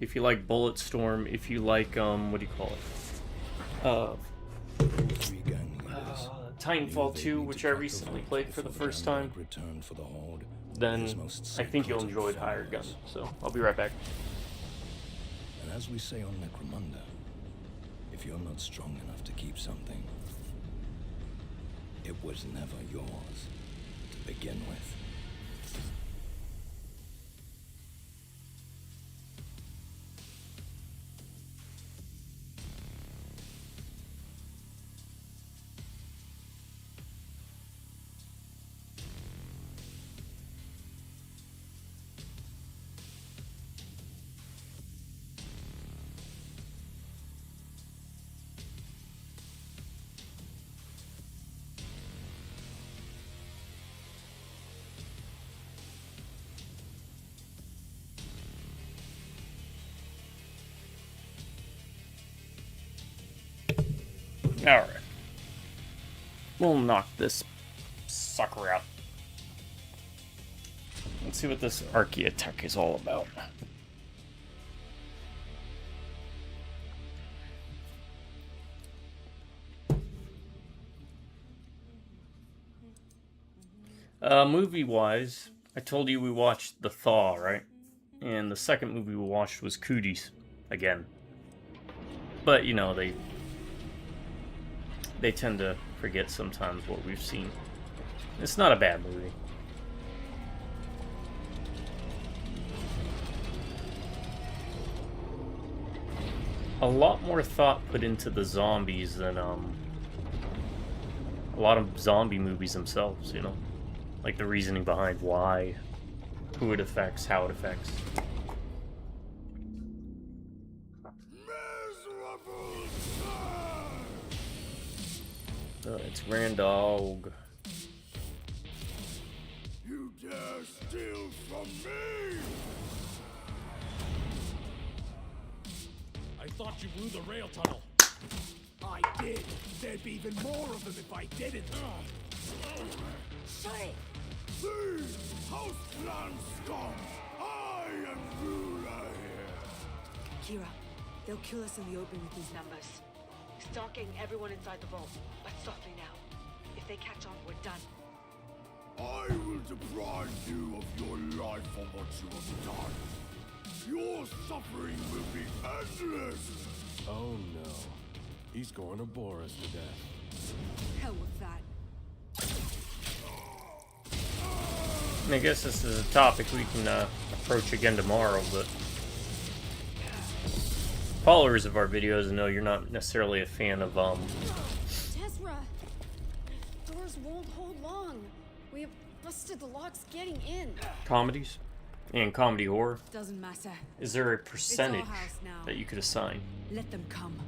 If you like Bulletstorm, if you like, what do you call it? Three gang leaders. Titanfall 2, which I recently played for the first time, Return for the Horde. then I think you'll enjoy Hired Gun. So, I'll be right back. And as we say on Necromunda, if you're not strong enough to keep something, it was never yours to begin with. Alright. We'll knock this sucker out. Let's see what this archaeotech is all about. Movie-wise, I told you we watched The Thaw, right? And the second movie we watched was Cooties, again. But, you know, they tend to forget sometimes what we've seen. It's not a bad movie. A lot more thought put into the zombies than a lot of zombie movies themselves, you know? Like the reasoning behind why, who it affects, how it affects. Miserable sir! It's Randog. You dare steal from me? I thought you blew the rail tunnel. I did. There'd be even more of them if I didn't. Shut it! See, House Clan scum! I am ruler here! Kira, they'll kill us in the open with these numbers. Start getting everyone inside the vault, but softly now. If they catch on, we're done. I will deprive you of your life for what you have done. Your suffering will be endless! Oh no. He's going to bore us to death. Hell with that. I guess this is a topic we can approach again tomorrow, but followers of our videos know you're not necessarily a fan of Tezra! Doors won't hold long. We have busted the locks getting in. comedies and comedy horror. Doesn't matter. Is there a percentage house now. that you could assign? Let them come.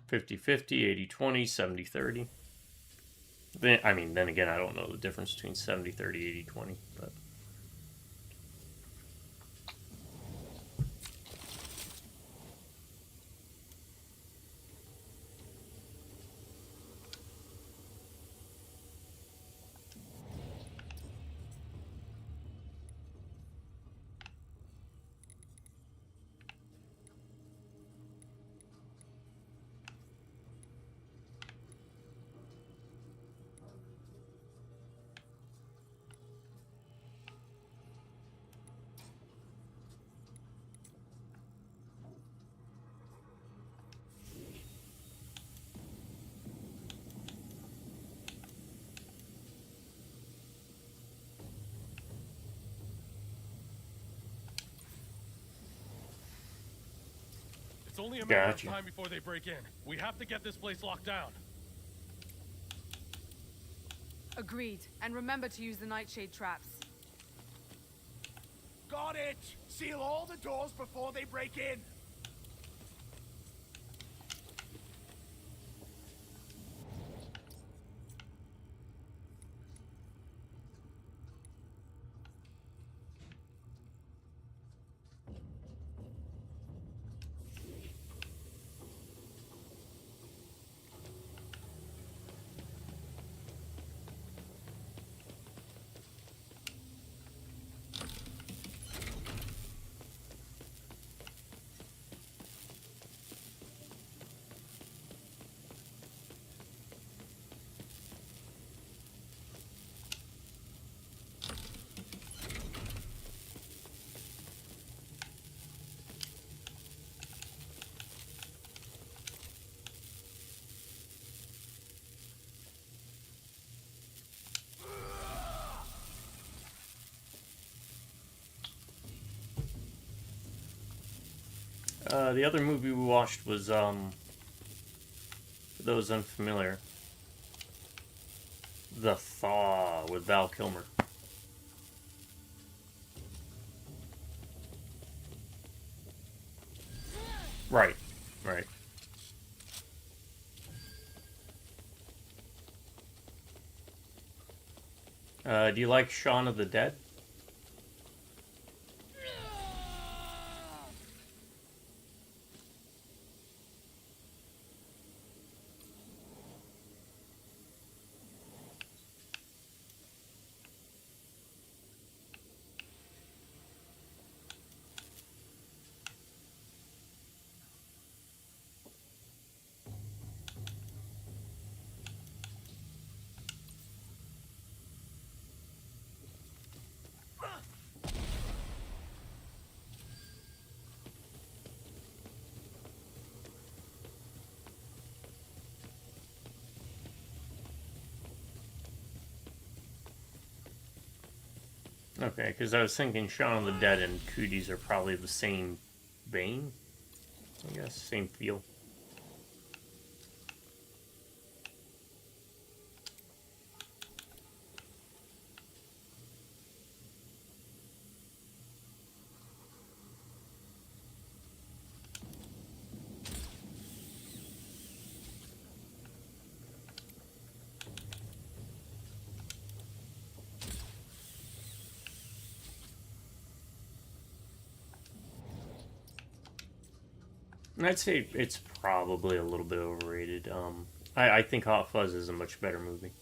$50-50, 80-20, 70-30. Then, I mean, then again, I don't know the difference between 70-30, 80-20, but... only a matter Gotcha. of time before they break in. We have to get this place locked down. Agreed. And remember to use the nightshade traps. Got it! Seal all the doors before they break in! The other movie we watched was, for those unfamiliar, The Thaw with Val Kilmer. Right, right. Do you like Shaun of the Dead? Okay, because I was thinking Shaun of the Dead and Cooties are probably the same vein, I guess, same feel. And I'd say it's probably a little bit overrated. I think Hot Fuzz is a much better movie.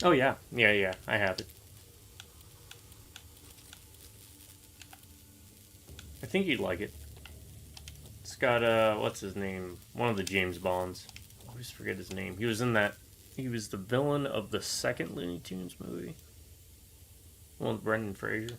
Oh yeah, yeah, I have it. I think you'd like it. It's got, what's his name? One of the James Bonds. I always forget his name. He was in that, he was the villain of the second Looney Tunes movie. The one with Brendan Fraser.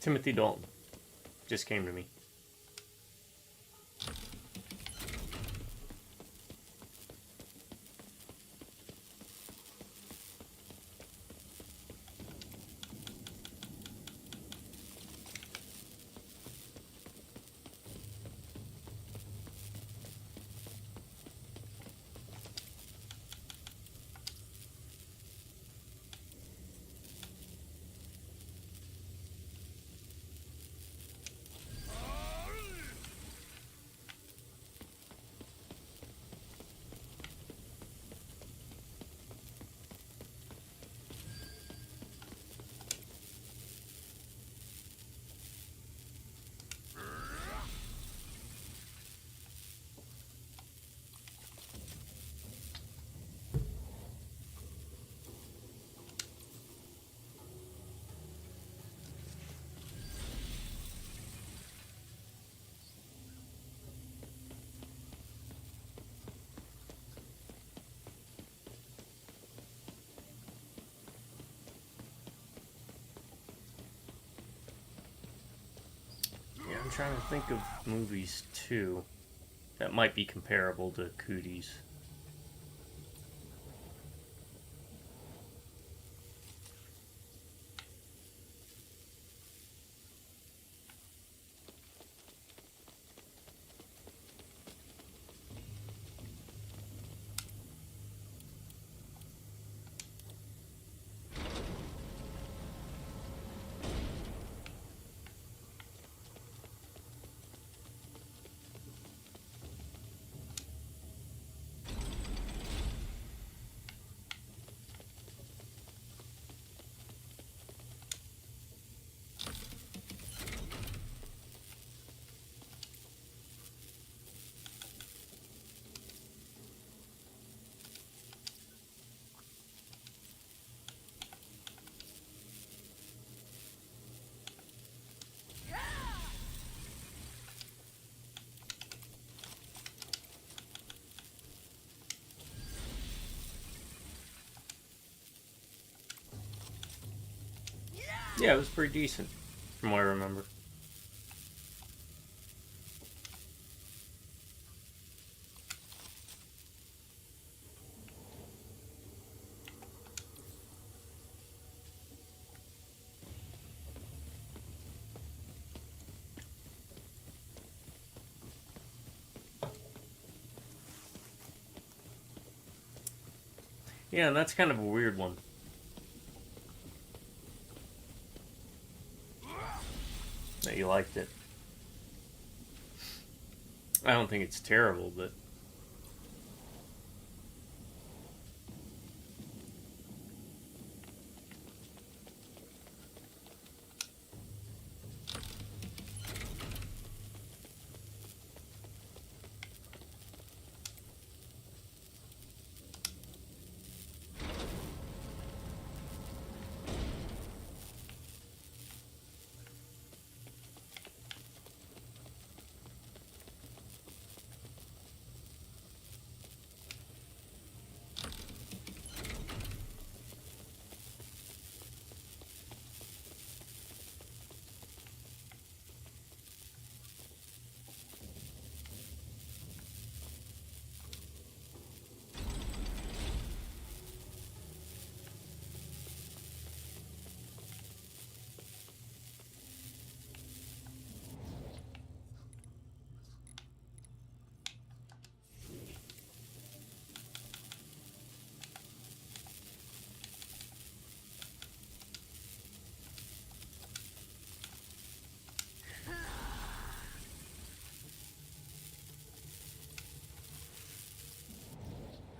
Timothy Dalton. Just came to me. I'm trying to think of movies too that might be comparable to Cooties. Yeah, it was pretty decent, from what I remember. Yeah, and that's kind of a weird one. That you liked it. I don't think it's terrible, but...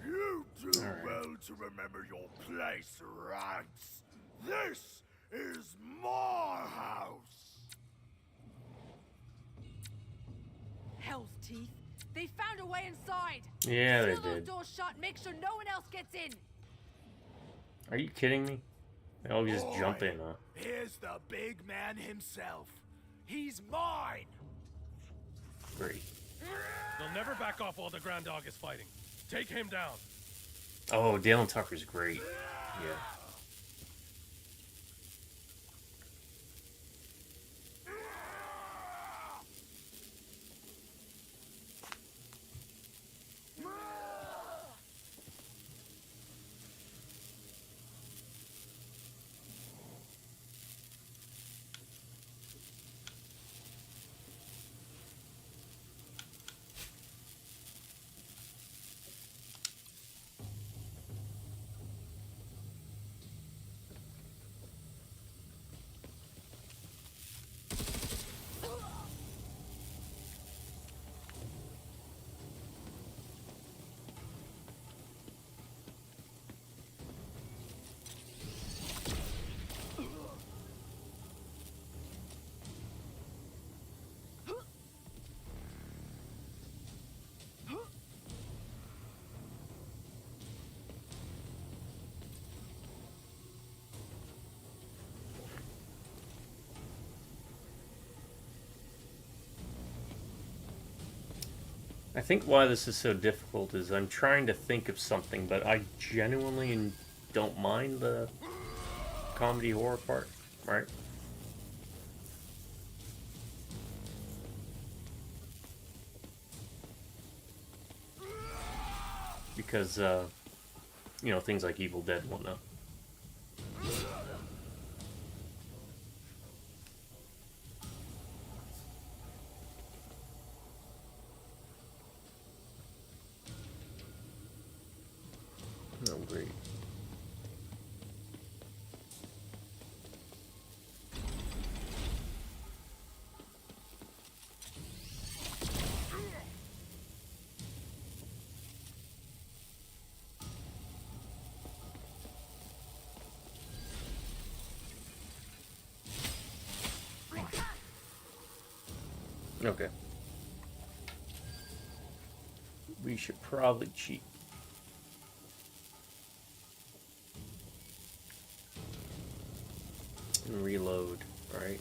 You do well to remember your place, Rance. This is my house. Hell's teeth. They found a way inside. Yeah, they Seal those did. doors shut. Make sure no one else gets in. Are you kidding me? They all just jump in, huh? Here's the big man himself. He's mine. Great. They'll never back off while the Grand Dog is fighting. Take him down. Oh, Dale and Tucker's great. Yeah. I think why this is so difficult is I'm trying to think of something, but I genuinely don't mind the comedy horror part, right? Because, you know, things like Evil Dead and whatnot. Oh, great. Okay. We should probably cheat. And reload, right?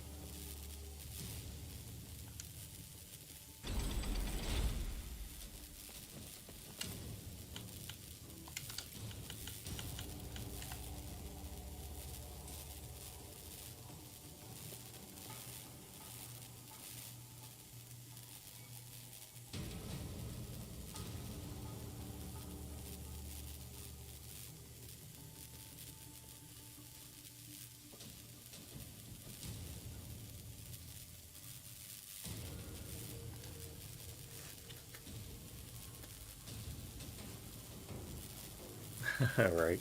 Alright.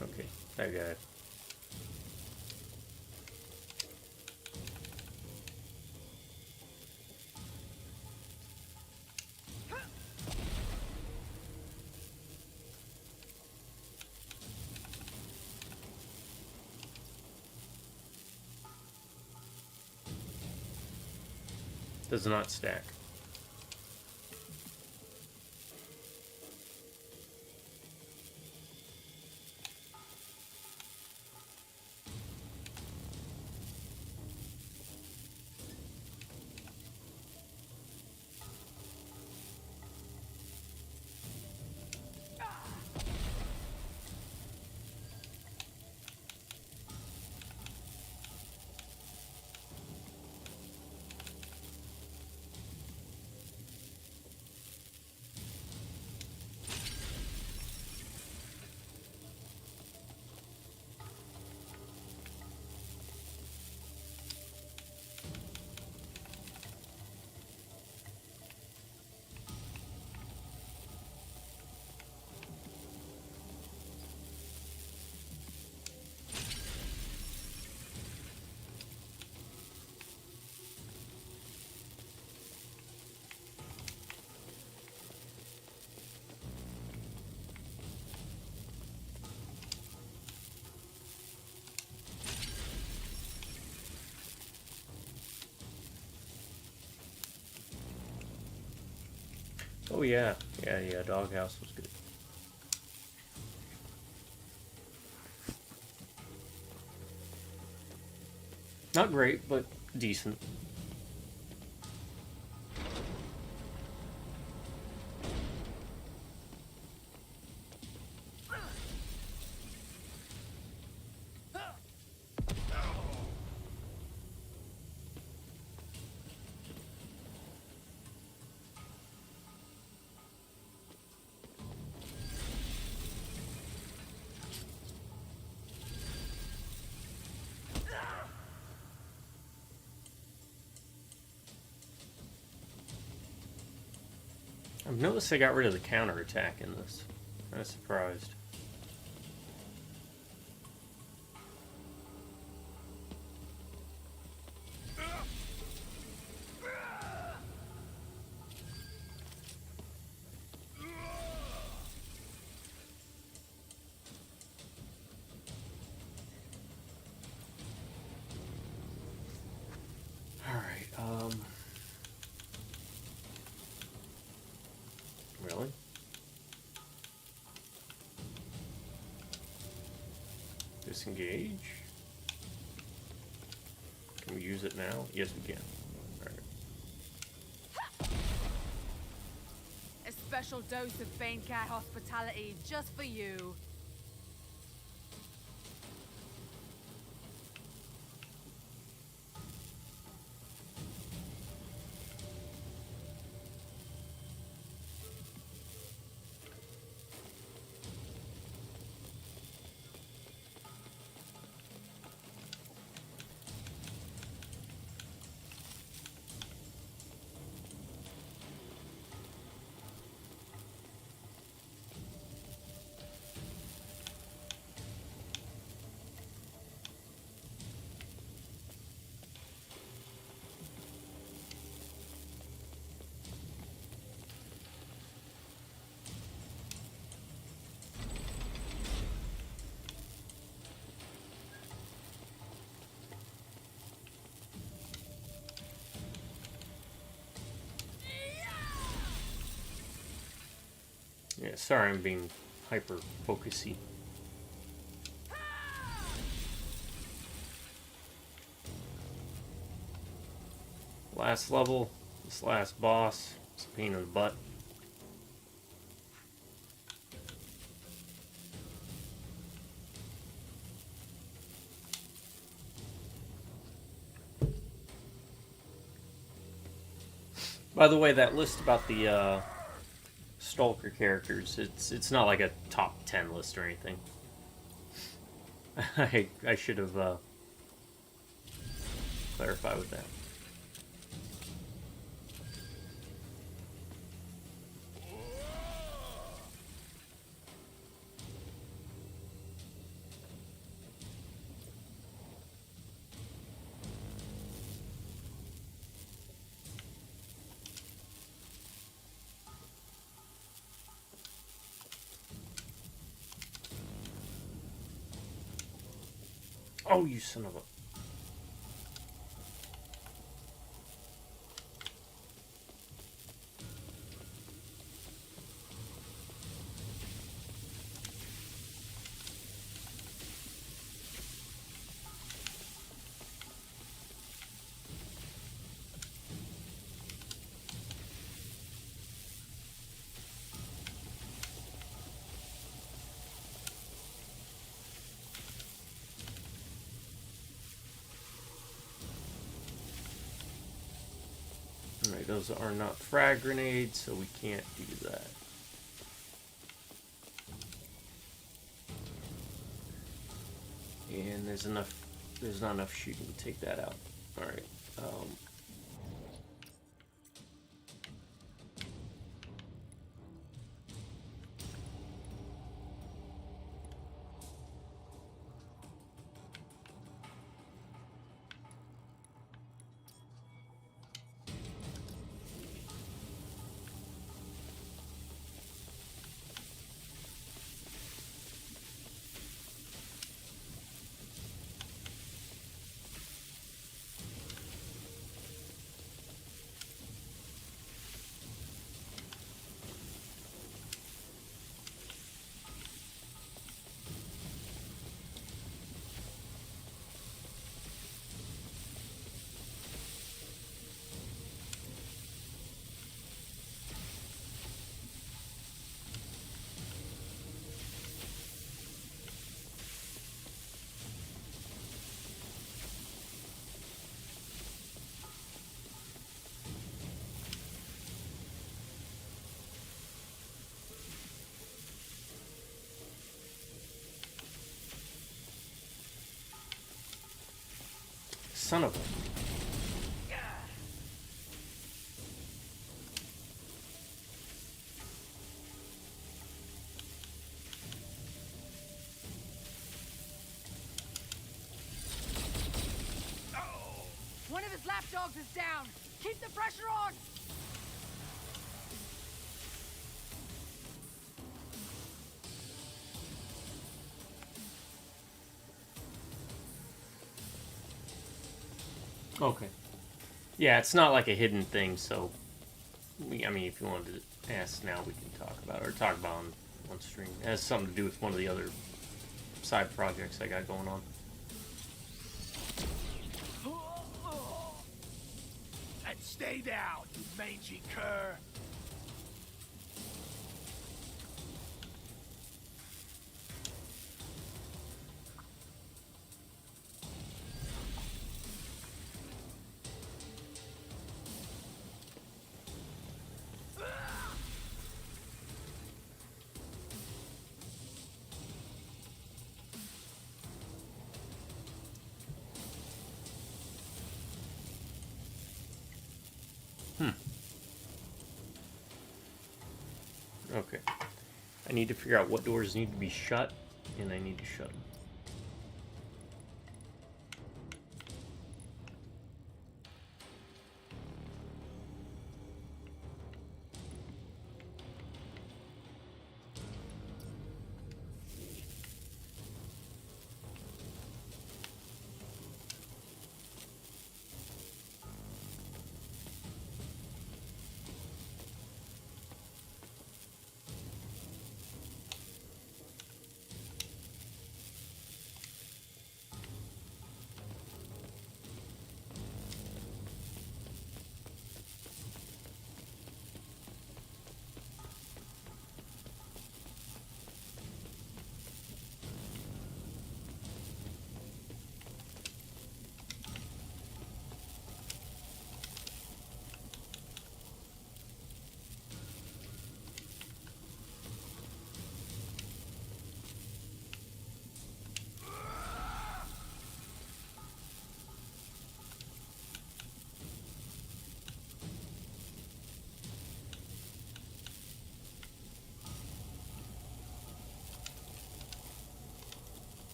Okay, I got it. Does not stack. Oh yeah, yeah, Doghouse was good. Not great, but decent. I've noticed they got rid of the counterattack in this. I'm surprised. Alright, really? Disengage. Can we use it now? Yes, we can. Alright. A special dose of Bane Cat hospitality just for you. Yeah, sorry I'm being hyper-focusy. Last level, this last boss, it's a pain in the butt. By the way, that list about the Stalker characters, it's not like a top 10 list or anything. I should have clarified with that. Oh, you son of a... Alright, those are not frag grenades, so we can't do that. And there's not enough shooting to take that out. Alright. Son of a... One of his lapdogs is down. Keep the pressure on. Okay. Yeah, it's not like a hidden thing, so... I mean, if you wanted to ask now, we can talk about it, or talk about it on stream. It has something to do with one of the other side projects I got going on. Stay down, you mangy cur! Okay. I need to figure out what doors need to be shut, and I need to shut them.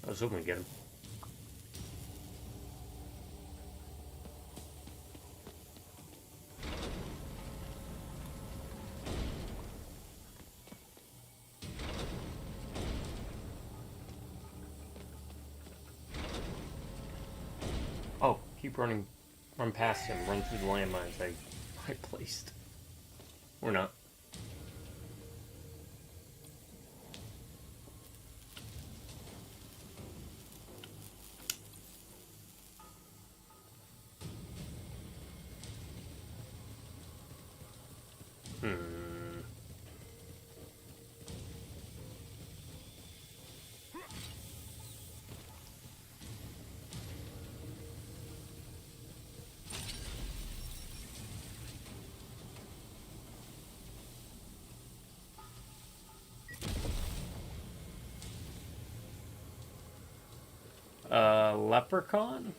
I was hoping to get him. Oh, keep running. Run past him. Run through the landmines I placed. Or not. Leprechaun?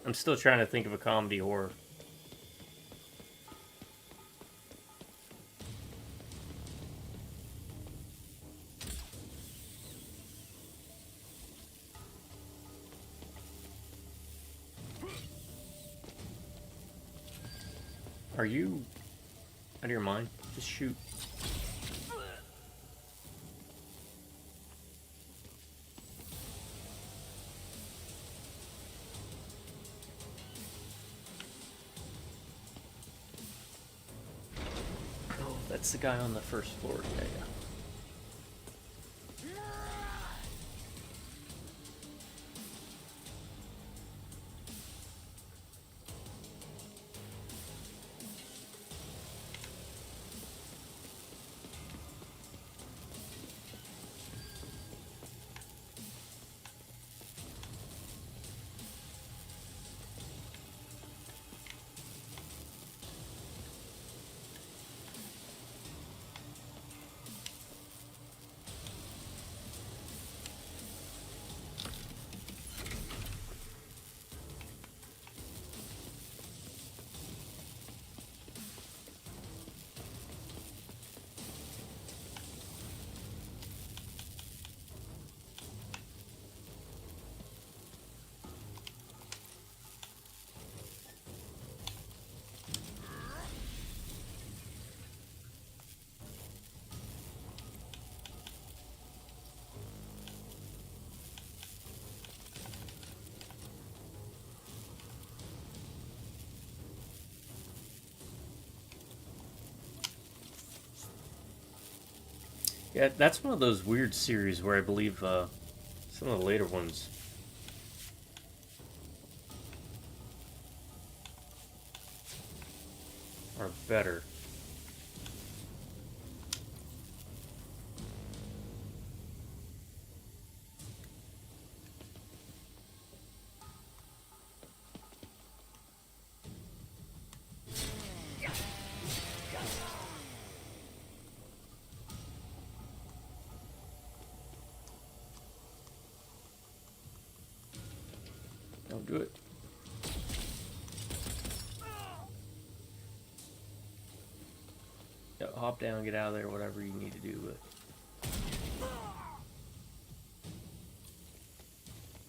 I'm still trying to think of a comedy horror. Are you out of your mind? Just shoot. Oh, that's the guy on the first floor. Yeah, yeah. Yeah, that's one of those weird series where I believe some of the later ones are better. Don't do it. Yeah, hop down, get out of there, whatever you need to do, but...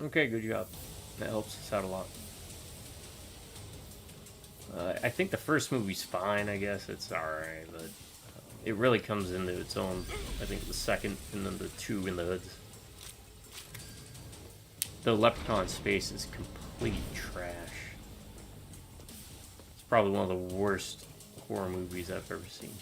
Okay, good job. That helps us out a lot. I think the first movie's fine, I guess. It's alright, but it really comes into its own. I think the second, and then the two in the hoods. The Leprechaun space is complete trash. It's probably one of the worst horror movies I've ever seen.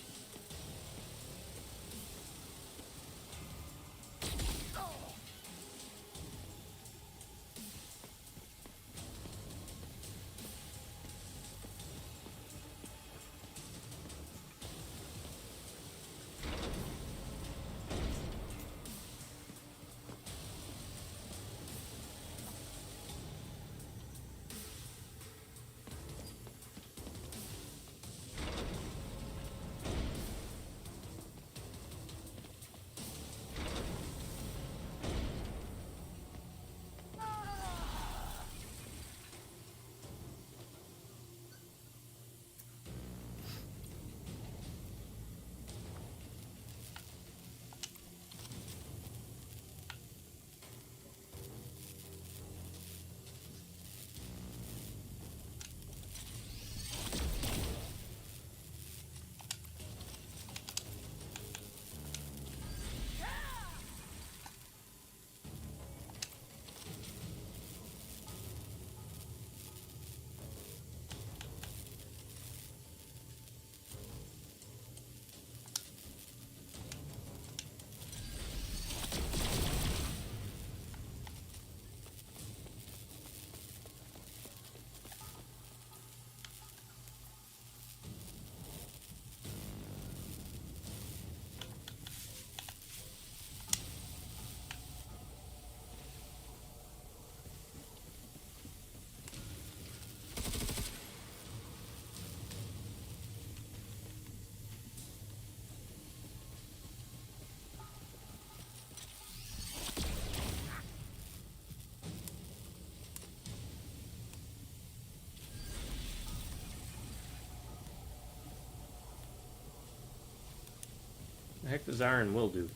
The heck does iron will do?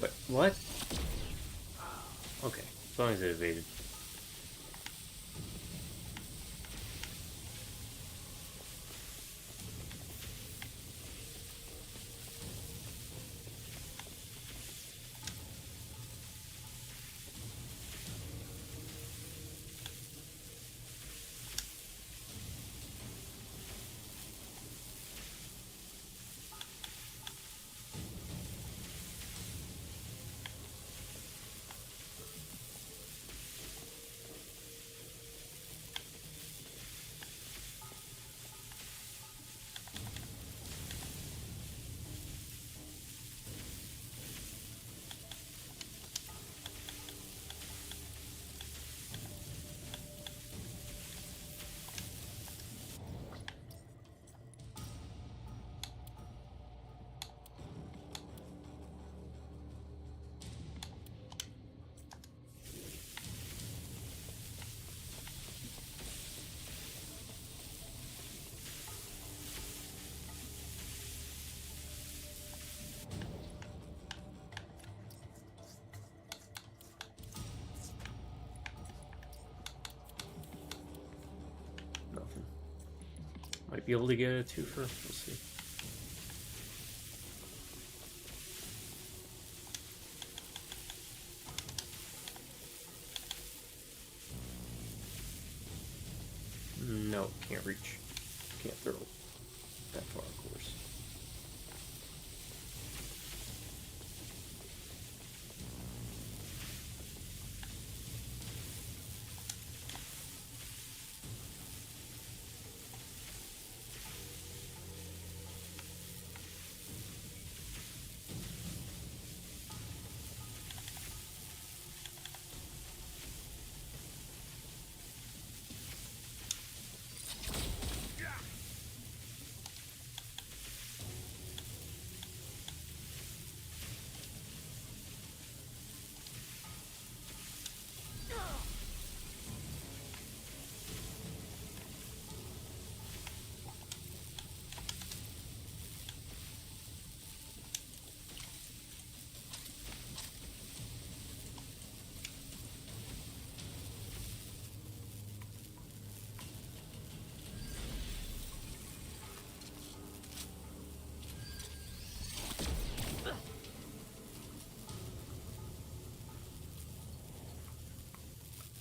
Wait, what? Okay, as long as it evaded. be able to get a twofer. We'll see. No, can't reach. Can't throw that far, of course.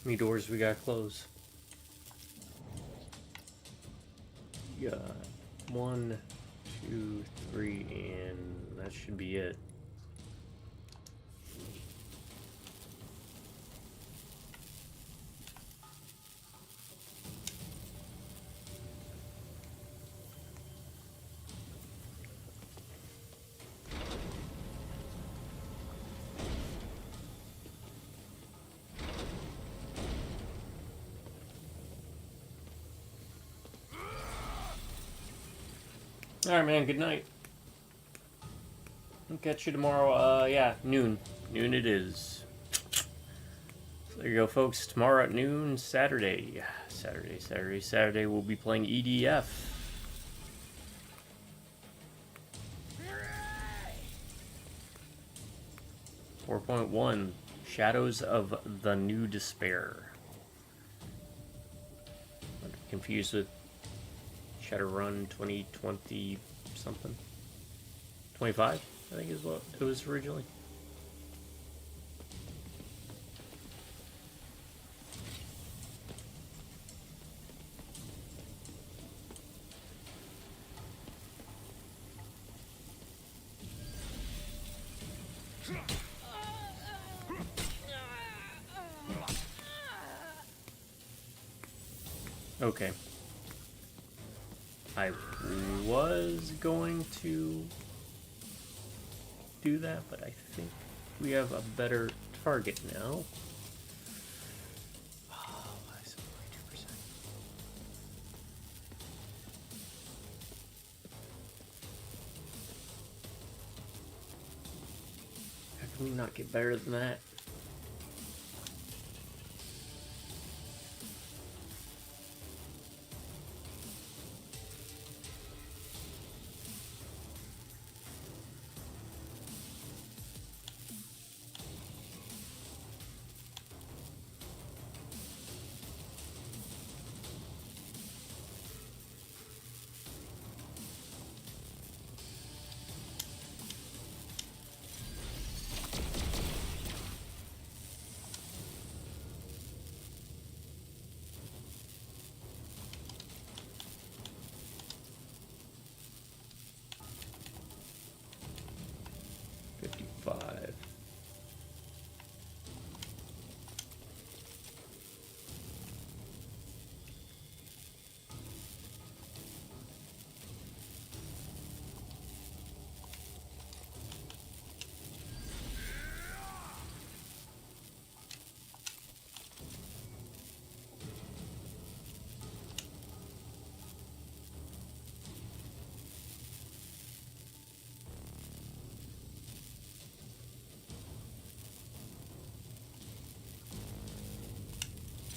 How many doors we gotta close? Yeah, 1, 2, 3, and that should be it. Alright, man, good night. I'll catch you tomorrow, yeah, noon. Noon it is. So there you go, folks. Tomorrow at noon, Saturday. Saturday, we'll be playing EDF. Hooray! 4.1, Shadows of the New Despair. I'm confused with Shadowrun 2020 something. 25, I think is what it was originally. Okay. I was going to do that, but I think we have a better target now. Oh, I said 42%. How can we not get better than that?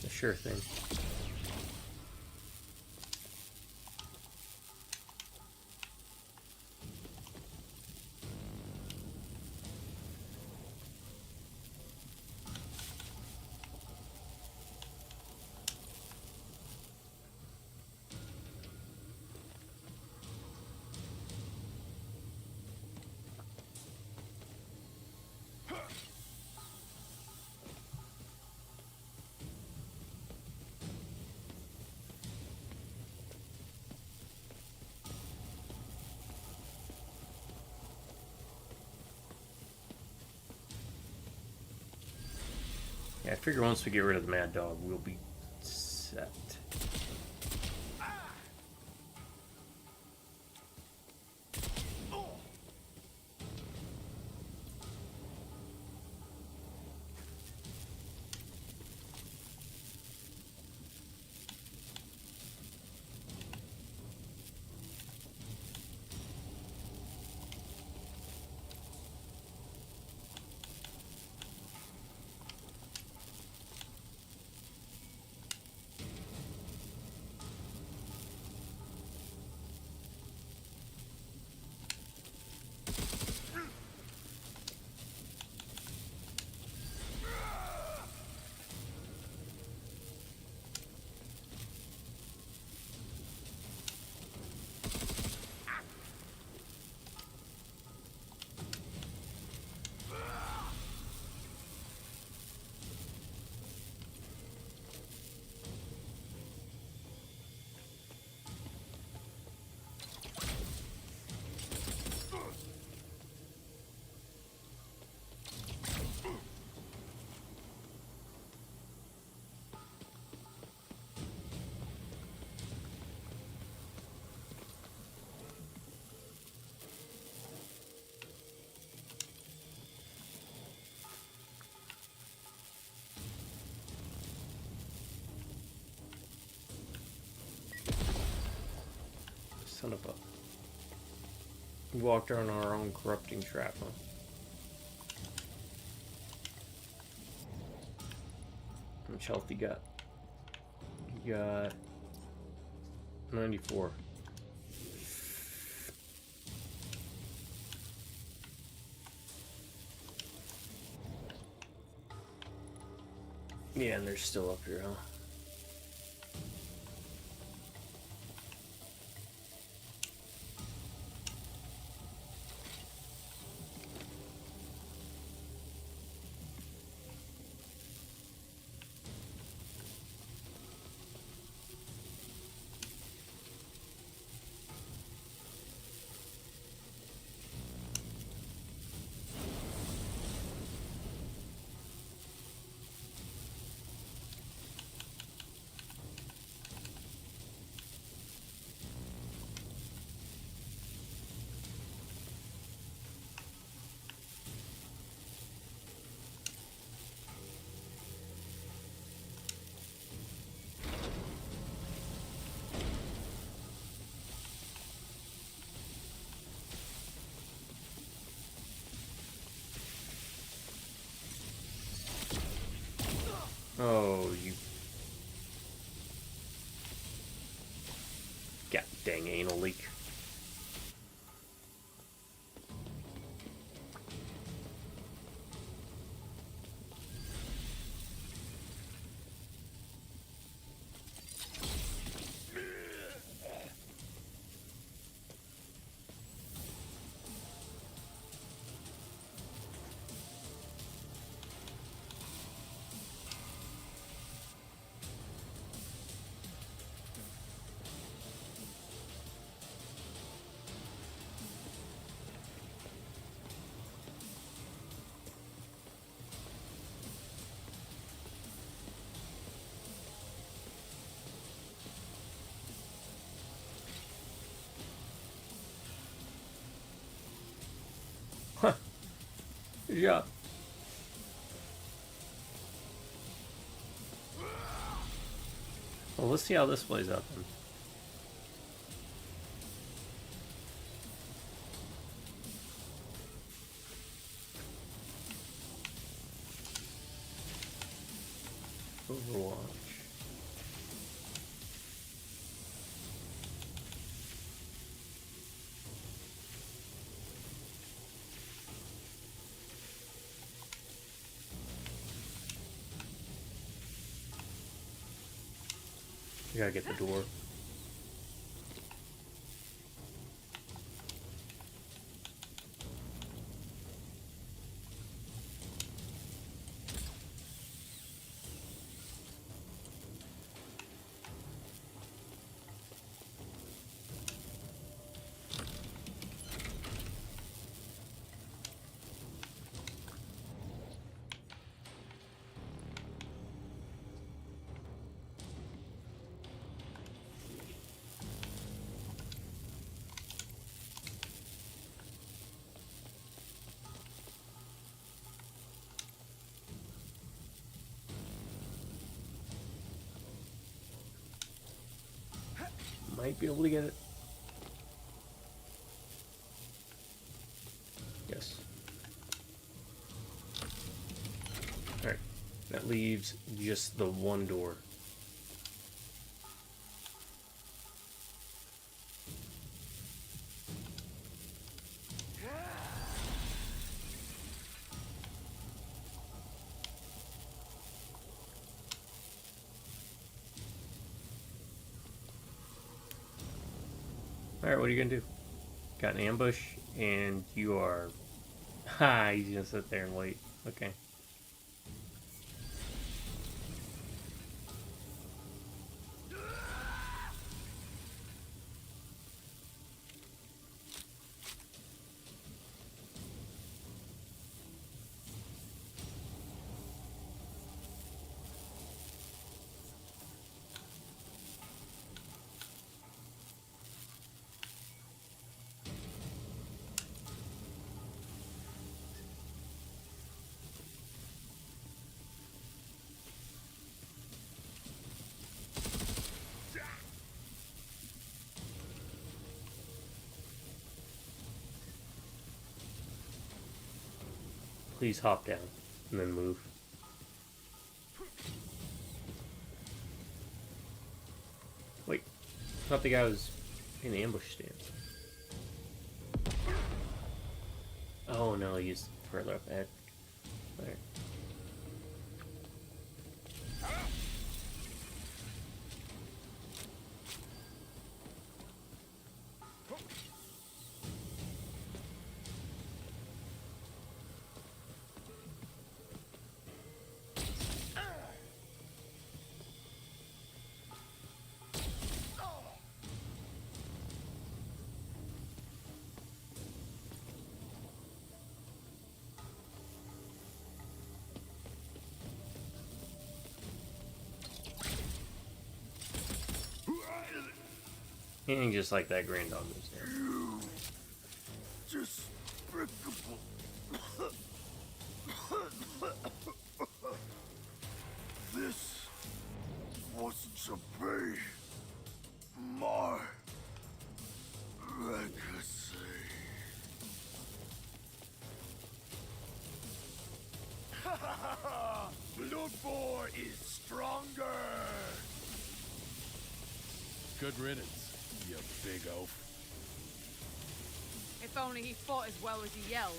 Sure thing. Yeah, I figure once we get rid of the Mad Dog, we'll be set. Son of a... We walked around our own corrupting trap, huh? How much health you got? You got 94. Yeah, and they're still up here, huh? Oh, you... God dang anal leak. Huh. Yeah. Well, let's see how this plays out then. Overwatch. You gotta get the door. Might be able to get it. Yes. Alright. That leaves just the one door. Alright, what are you gonna do? Got an ambush, and you are... Ha! He's gonna sit there and wait. Okay. Please hop down and then move. Wait, I thought the guy was in ambush stance. Oh no, he's further up ahead. There. And just like that, Grand Dog moves down. Despicable. This wasn't to be my legacy. Bloodborne is stronger. Good riddance, you big oaf. If only he fought as well as he yelled.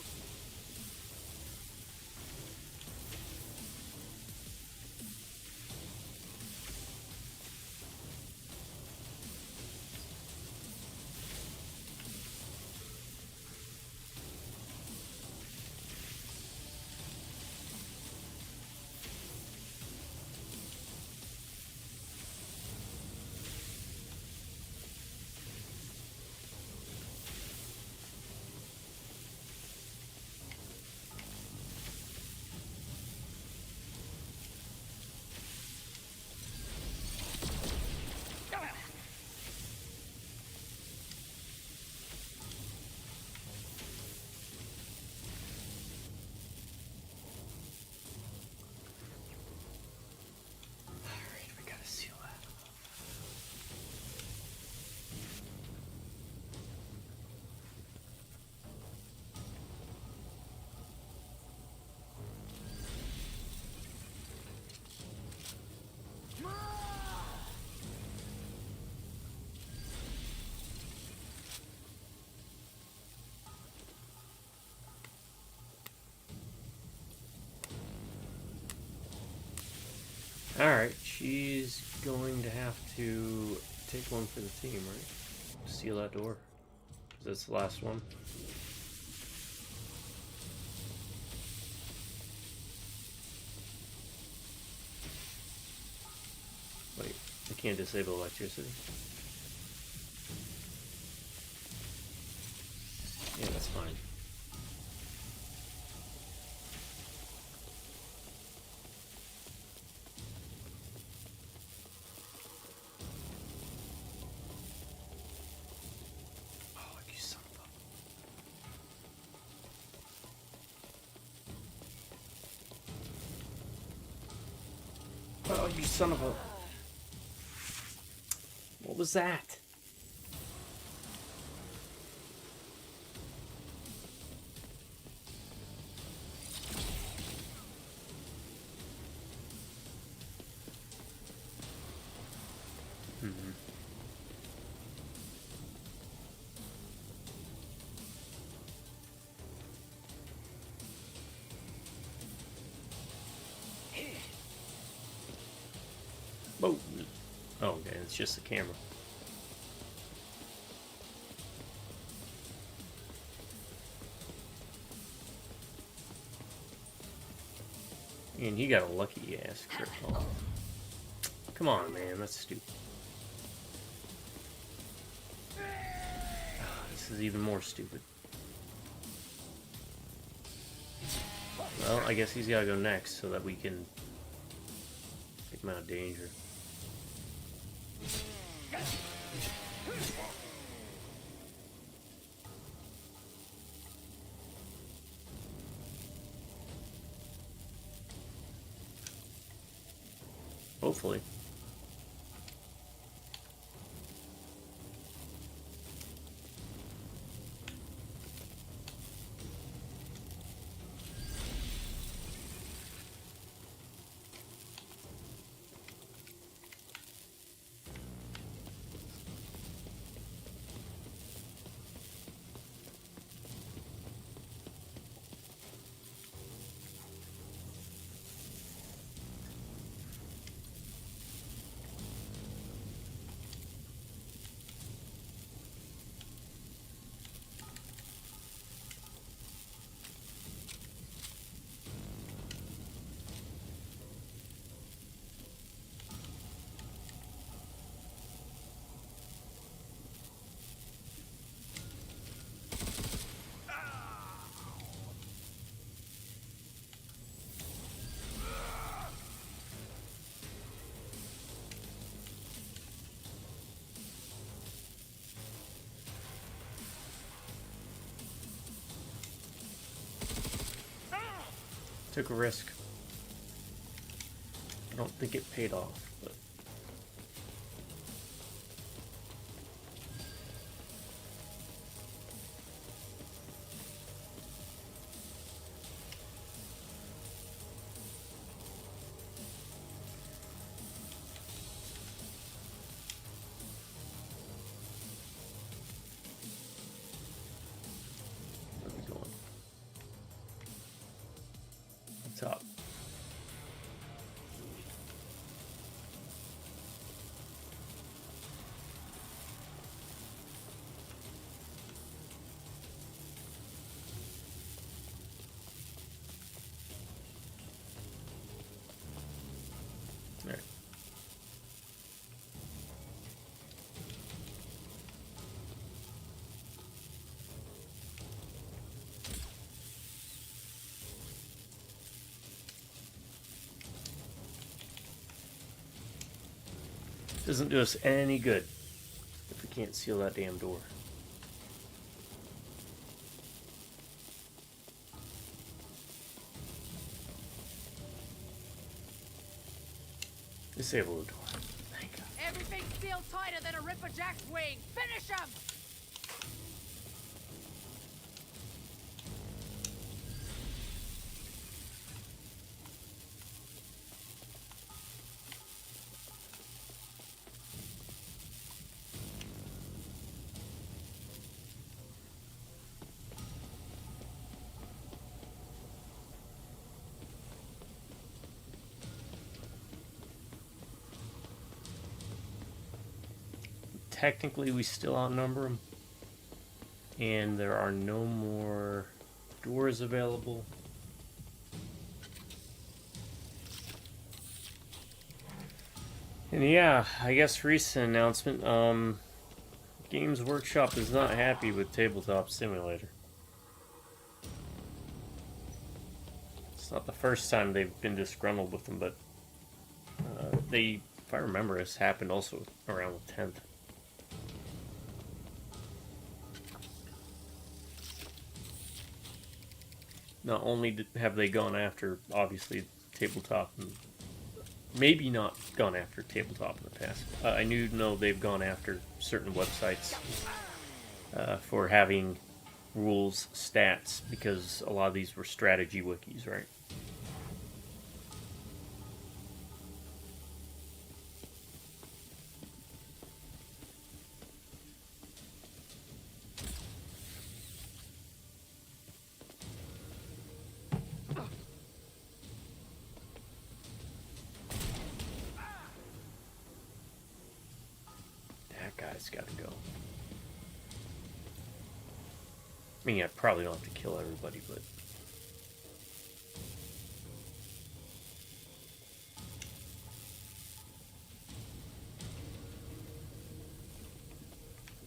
Alright, she's going to have to take one for the team, right? Seal that door. That's the last one. Wait, I can't disable electricity. Yeah, that's fine. Oh, you son of a... What was that? Whoa. Oh, okay, it's just the camera. And he got a lucky ass crit. Oh. Come on, man, that's stupid. This is even more stupid. Well, I guess he's gotta go next so that we can take him out of danger. Hopefully. Took a risk. I don't think it paid off, but where are we going? Top. All right. Doesn't do us any good if we can't seal that damn door. Disable the door. Thank God. Everything's sealed tighter than a Ripperjack's wing. Finish him! Technically, we still outnumber them. And there are no more doors available. And yeah, I guess recent announcement, Games Workshop is not happy with Tabletop Simulator. It's not the first time they've been disgruntled with them, but if I remember, this happened also around the 10th. Not only have they gone after, obviously, tabletop, and maybe not gone after tabletop in the past. I know they've gone after certain websites for having rules, stats, because a lot of these were strategy wikis, right? guy's got to go. I mean, I probably don't have to kill everybody, but...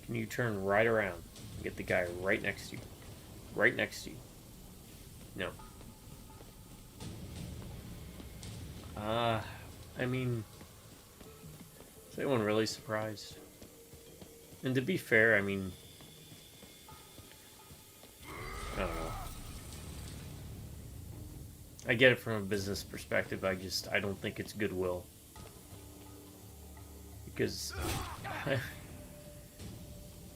Can you turn right around and get the guy right next to you? Right next to you. No. I mean... Is anyone really surprised? And to be fair, I mean... I don't know. I get it from a business perspective, I don't think it's goodwill. Because...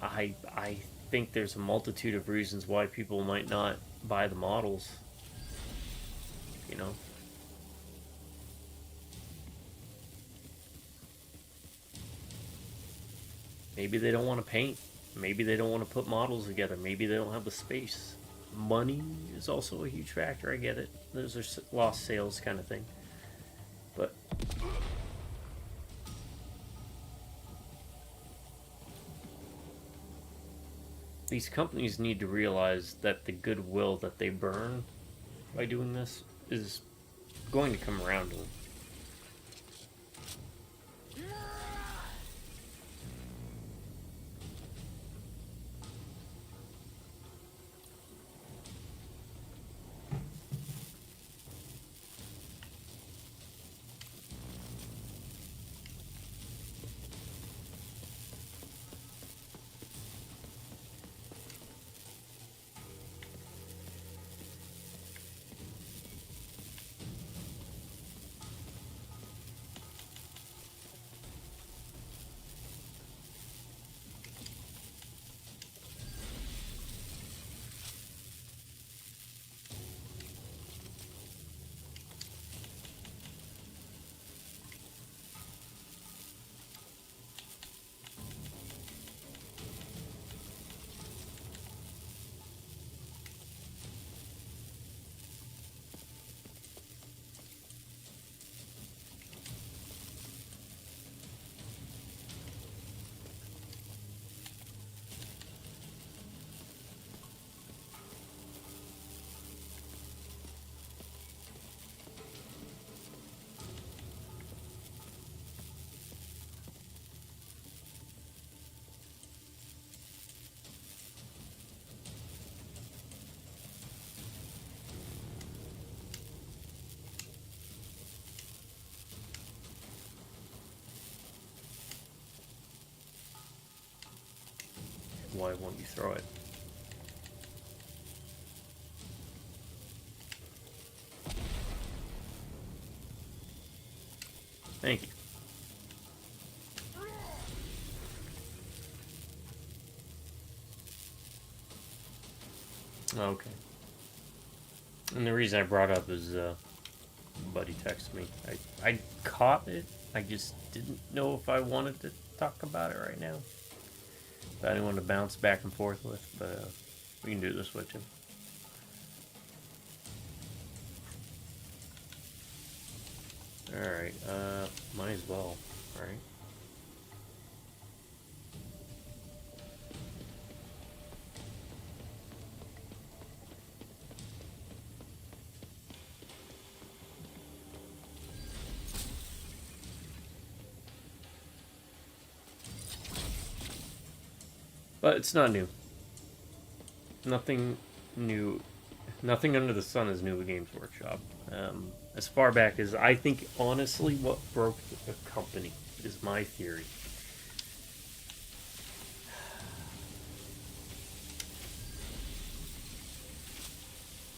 I think there's a multitude of reasons why people might not buy the models. You know? Maybe they don't want to paint. Maybe they don't want to put models together. Maybe they don't have the space. Money is also a huge factor. I get it. Those are lost sales kind of thing. But these companies need to realize that the goodwill that they burn by doing this is going to come around to them. Why won't you throw it? Thank you. Okay. And the reason I brought up is, buddy texted me. I caught it. I just didn't know if I wanted to talk about it right now. But I didn't want to bounce back and forth with, but we can do this with him. Alright, might as well, right? But it's not new. Nothing new. Nothing under the sun is new with Games Workshop. As far back as I think, honestly, what broke the company is my theory.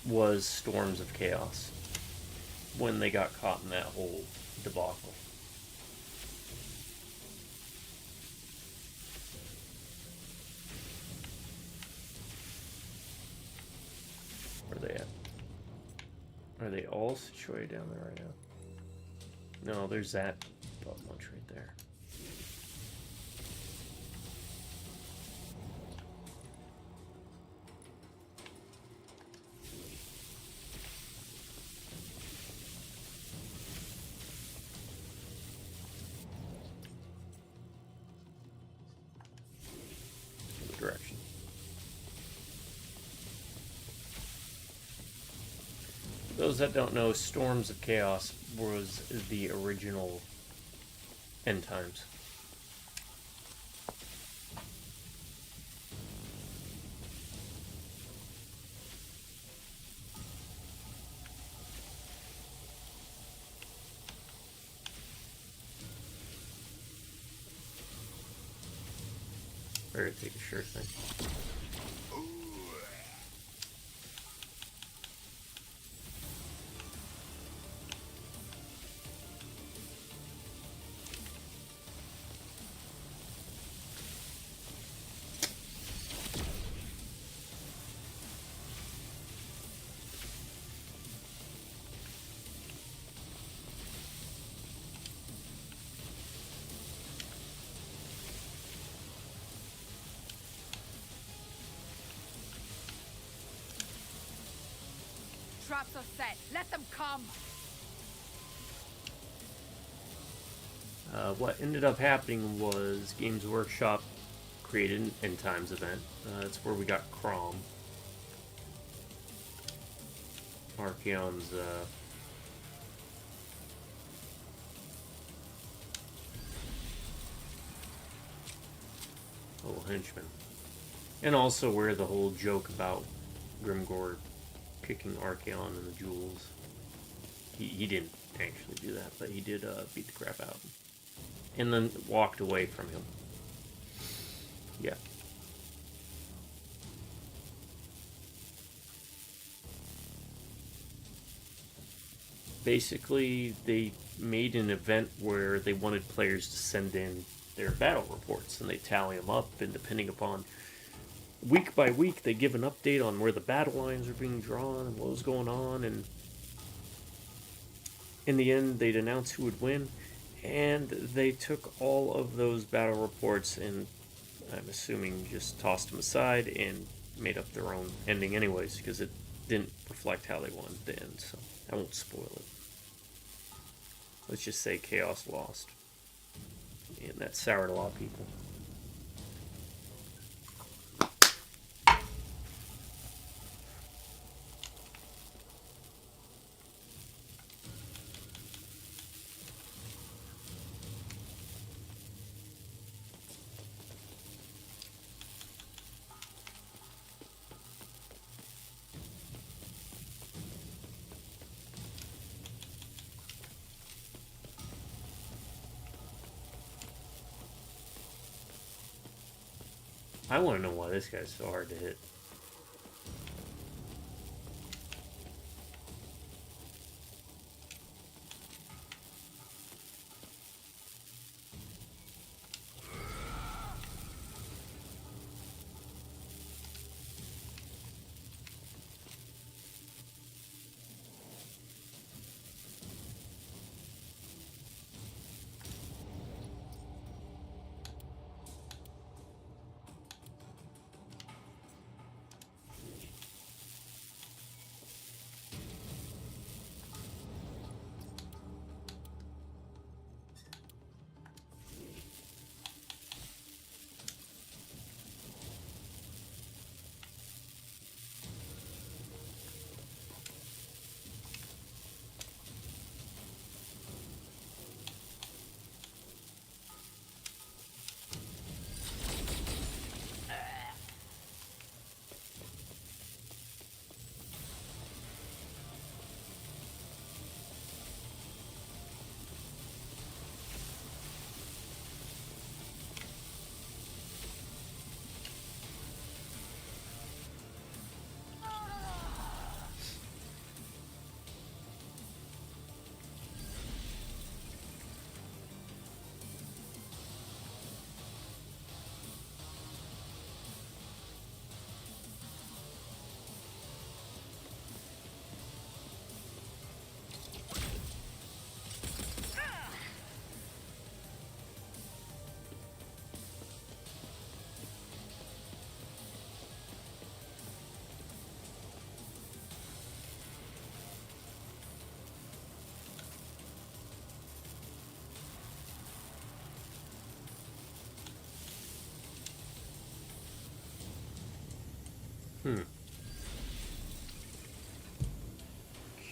Was Storms of Chaos when they got caught in that whole debacle. Where are they at? Are they all situated down there right now? No, there's that bunch right there. those that don't know, Storms of Chaos was the original End Times. Better take a sure thing. Traps are set. Let them come. What ended up happening was Games Workshop created an End Times event. That's where we got Crom. Archeon's little henchman. And also where the whole joke about Grimgor kicking Archeon in the jewels. He didn't actually do that, but he did beat the crap out of him. And then walked away from him. Yeah. Basically, they made an event where they wanted players to send in their battle reports, and they tally them up, and depending upon week by week, they give an update on where the battle lines are being drawn and what was going on, and in the end, they'd announce who would win, and they took all of those battle reports and, I'm assuming, just tossed them aside and made up their own ending anyways, because it didn't reflect how they wanted to end, so I won't spoil it. Let's just say Chaos lost. And that soured a lot of people. I want to know why this guy's so hard to hit.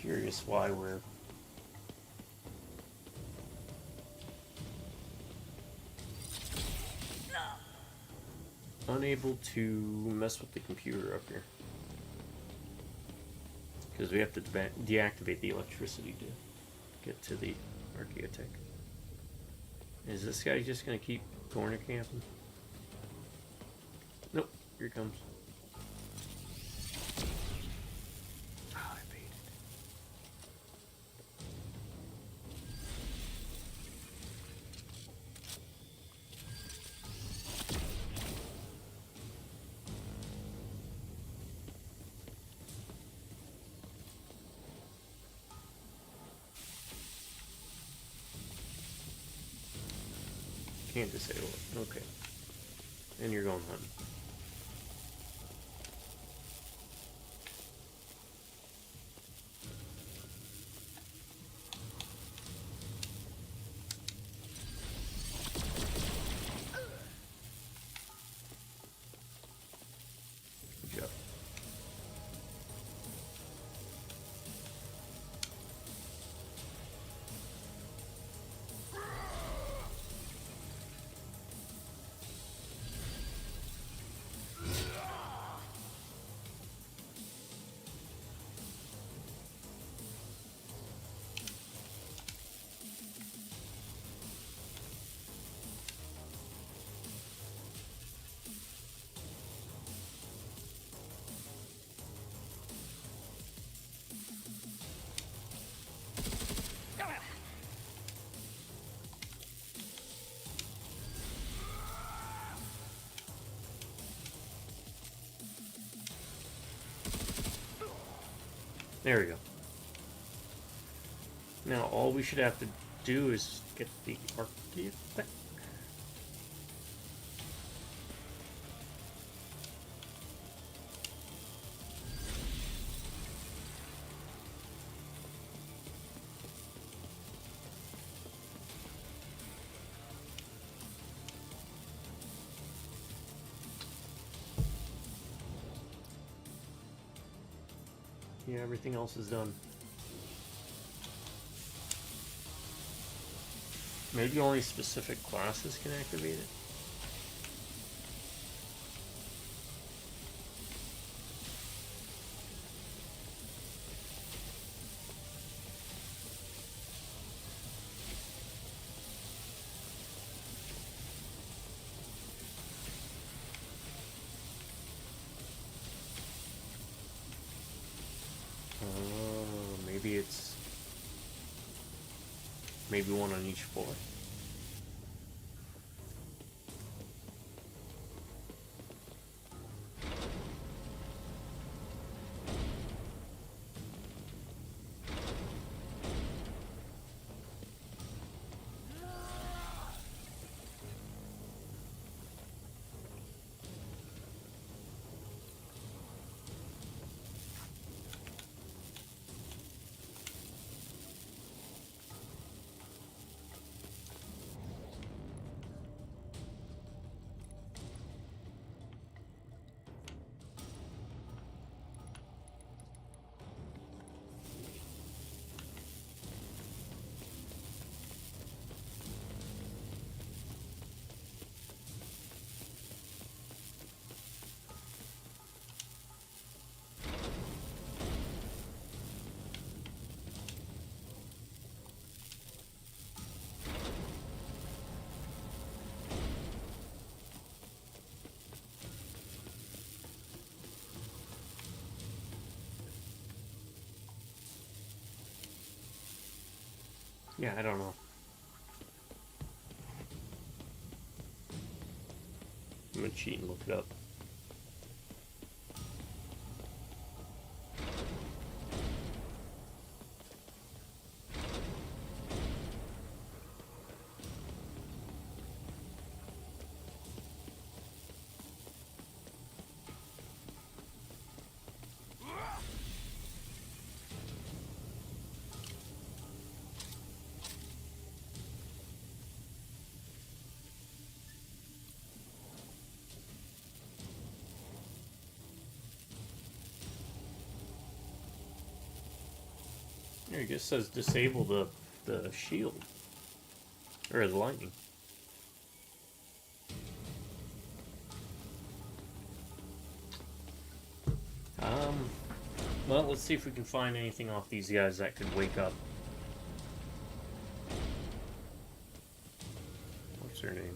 Curious curious why we're... unable to mess with the computer up here. Because we have to deactivate the electricity to get to the Archaeotech. Is this guy just going to keep corner camping? Nope, here he comes. Ah, I baited. Can't disable it. Okay. And you're going hunting. Good job. There we go. Now all we should have to do is get the Archaeotech. Yeah, everything else is done. Maybe only specific classes can activate it. Maybe it's... maybe one on each floor. Yeah, I don't know. I'm gonna cheat and look it up. Here, it just says disable the shield. Or the lightning. Well, let's see if we can find anything off these guys that could wake up. What's her name?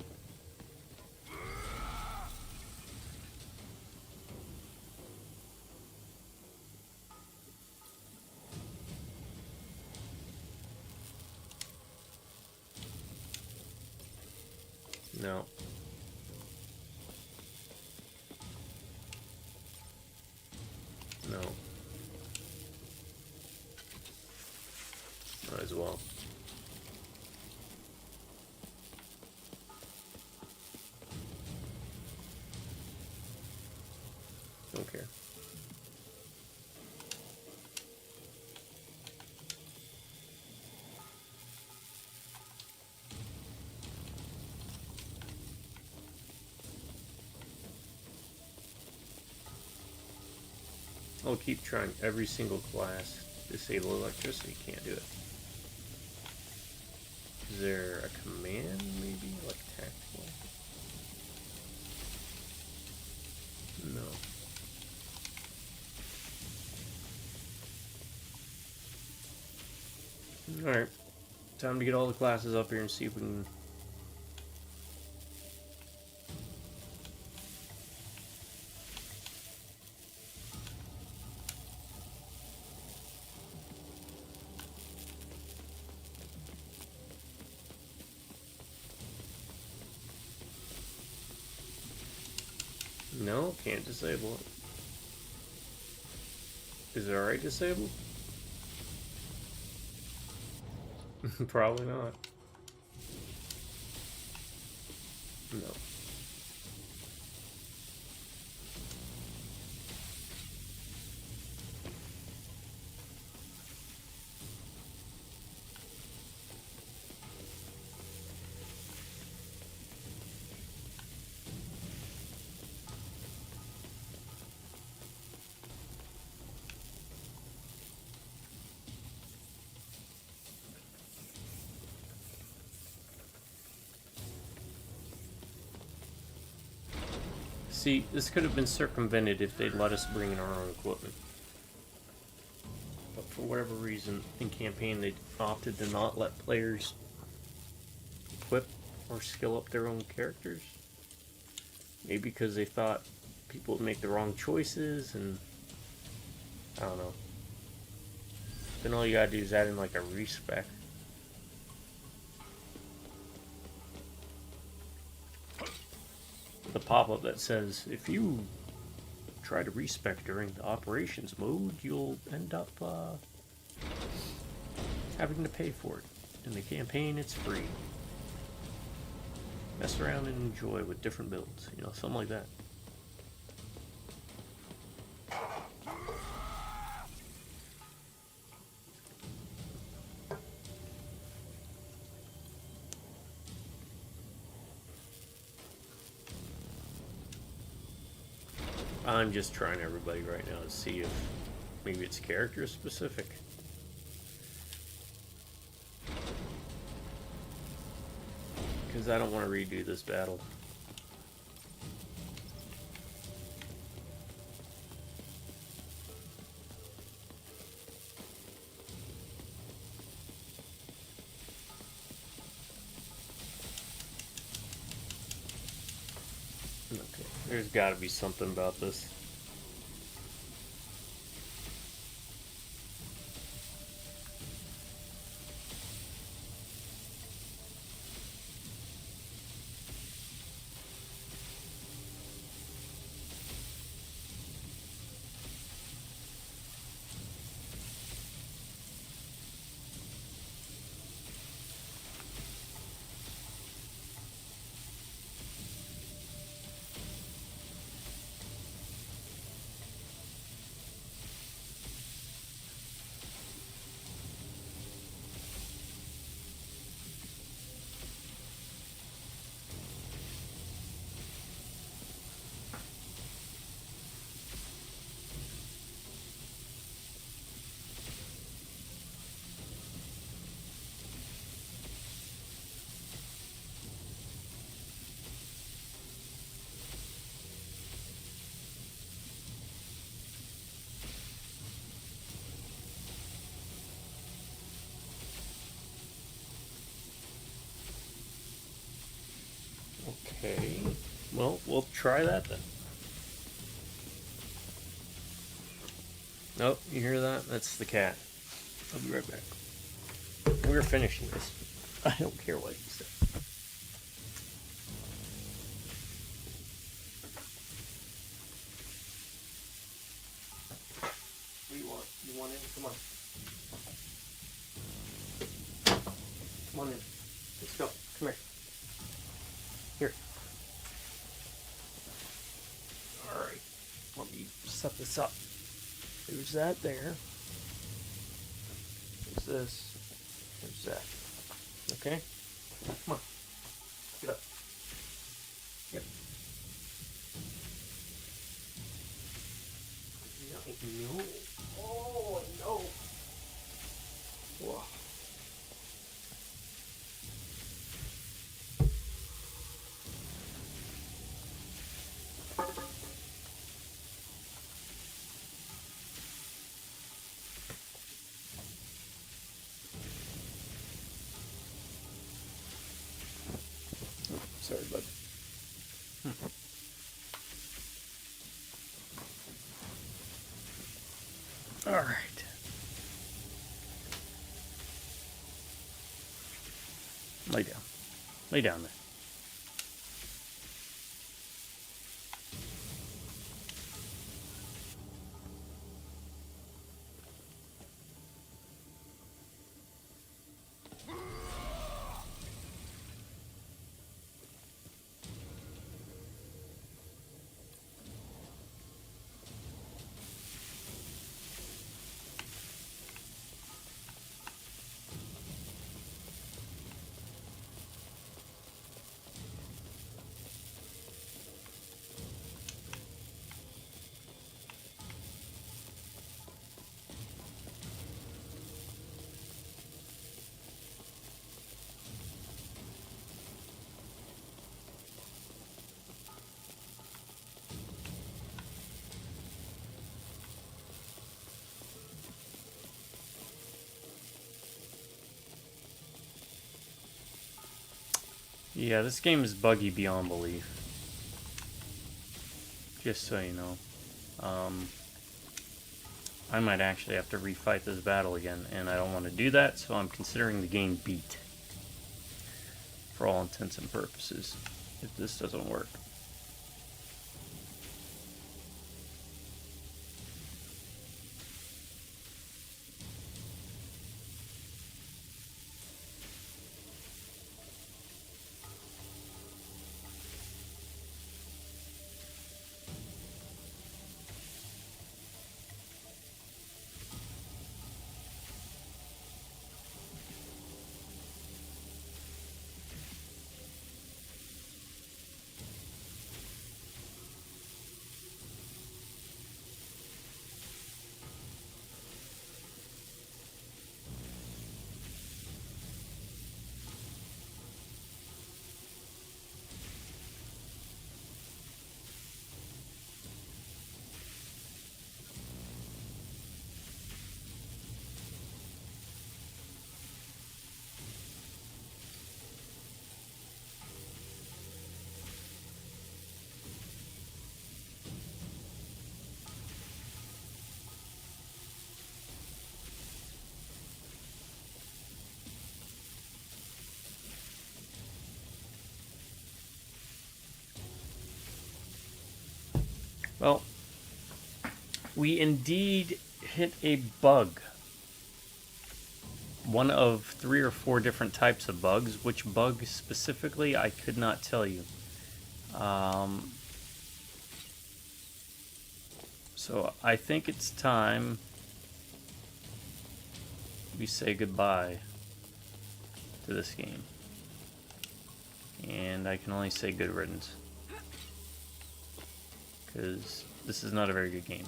No. No. Might as well. Don't care. I'll keep trying every single class. Disable electricity, can't do it. Is there a command, maybe? Like tactical? No. Alright. Time to get all the classes up here and see if we can... No, can't disable it. Is it already disabled? Probably not. No. See, this could have been circumvented if they'd let us bring in our own equipment. But for whatever reason, in campaign, they opted to not let players equip or skill up their own characters. Maybe because they thought people would make the wrong choices, and I don't know. Then all you gotta do is add in like a respec. The pop-up that says, if you try to respec during the operations mode, you'll end up having to pay for it. In the campaign, it's free. Mess around and enjoy with different builds, you know, something like that. I'm just trying everybody right now to see if maybe it's character specific. Because I don't want to redo this battle. Okay, there's got to be something about this. Okay. Well, we'll try that then. Oh, you hear that? That's the cat. I'll be right back. We're finishing this. I don't care what he said. What do you want? You want in? Come on. Come on in. Let's go. Come here. Here. Alright. Let me set this up. There's that there. There's this. There's that. Okay? Come on. Get up. Yep. No. Oh, no. Whoa. Sorry, bud. All right. Lay down. Lay down there. Yeah, this game is buggy beyond belief. Just so you know. I might actually have to refight this battle again, and I don't want to do that, so I'm considering the game beat. For all intents and purposes, if this doesn't work. Well, we indeed hit a bug. One of 3 or 4 different types of bugs. Which bug specifically, I could not tell you. So I think it's time we say goodbye to this game. And I can only say good riddance. Because this is not a very good game.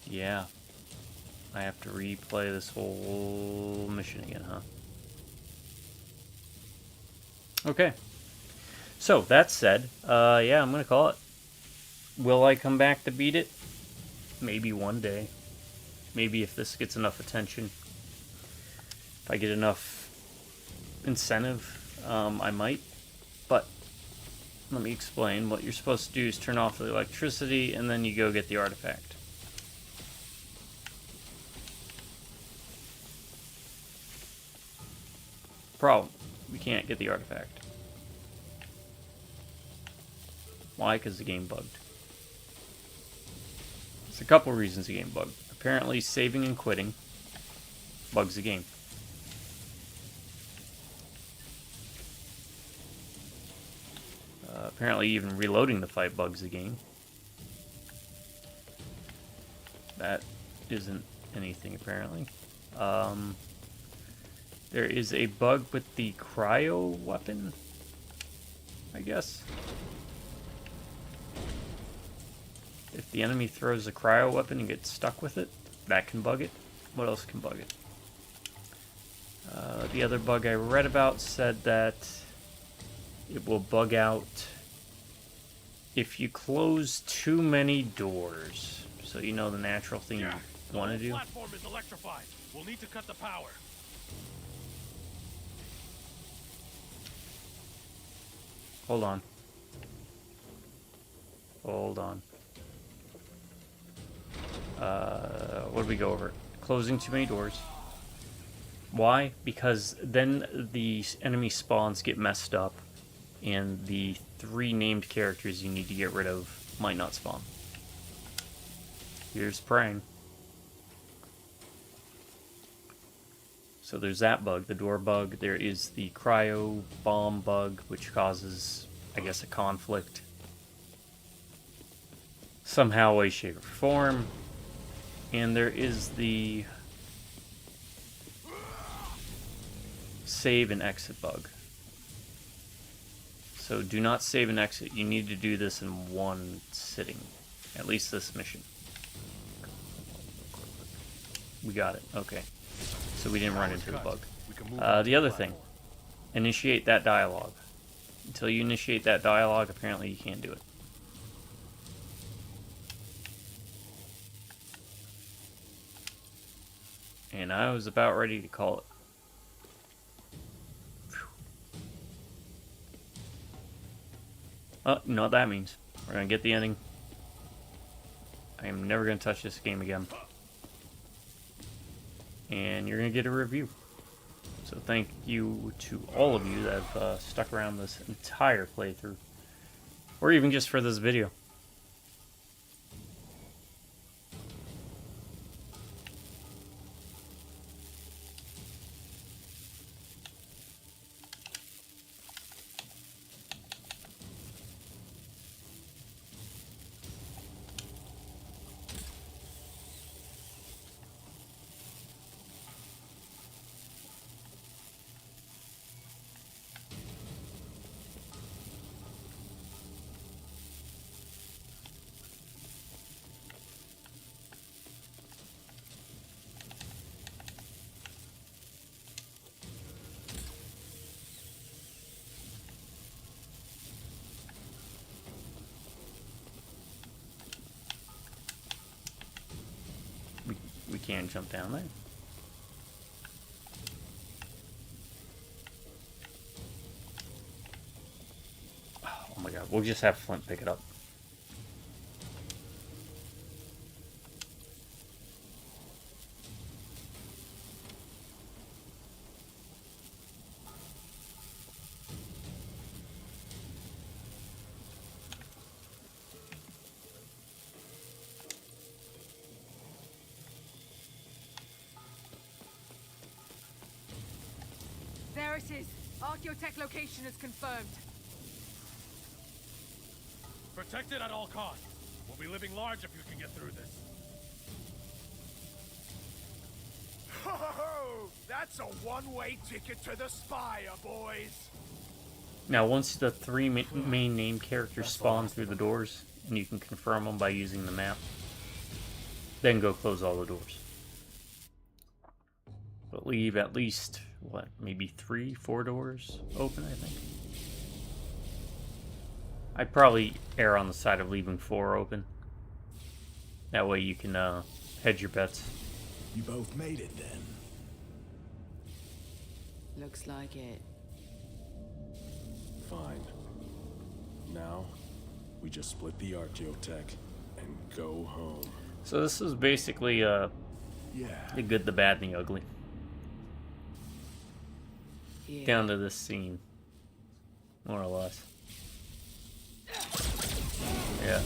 Yeah. I have to replay this whole mission again, huh? Okay. So, that said, yeah, I'm gonna call it. Will I come back to beat it? Maybe one day. Maybe if this gets enough attention. If I get enough incentive, I might. But let me explain. What you're supposed to do is turn off the electricity, and then you go get the artifact. Problem. We can't get the artifact. Why? Because the game bugged. There's a couple reasons the game bugged. Apparently, saving and quitting bugs the game. Apparently, even reloading the fight bugs the game. That isn't anything, apparently. There is a bug with the cryo weapon, I guess. If the enemy throws a cryo weapon and gets stuck with it, that can bug it. What else can bug it? The other bug I read about said that it will bug out if you close too many doors. So you know the natural thing you want to do. The platform is electrified. We'll need to cut the power. Hold on. Hold on. What did we go over? Closing too many doors. Why? Because then the enemy spawns get messed up, and the 3 named characters you need to get rid of might not spawn. Here's praying. So there's that bug, the door bug. There is the cryo bomb bug, which causes, I guess, a conflict. Somehow, way, shape, or form. And there is the save and exit bug. So do not save and exit. You need to do this in one sitting. At least this mission. We got it. Okay. So we didn't run into the bug. The other thing. Initiate that dialogue. Until you initiate that dialogue, apparently you can't do it. And I was about ready to call it. Oh, you know what that means. We're going to get the ending. I am never going to touch this game again. And you're going to get a review. So thank you to all of you that have stuck around this entire playthrough. Or even just for this video. We can jump down there. Oh my god, we'll just have Flint pick it up. There it is. Archaeotech location is confirmed. Protect it at all costs. We'll be living large if you can get through this. Ho-ho-ho! That's a one-way ticket to the Spire, boys! Now, once the 3 main named characters spawn through the doors, and you can confirm them by using the map, then go close all the doors. But leave at least, what, maybe 3, 4 doors open, I think. I'd probably err on the side of leaving 4 open. That way you can hedge your bets. You both made it then. Looks like it. Fine. Now, we just split the archaeotech and go home. So this is basically Yeah. the good, the bad, and the ugly. Yeah. Down to this scene. More or less. Yeah.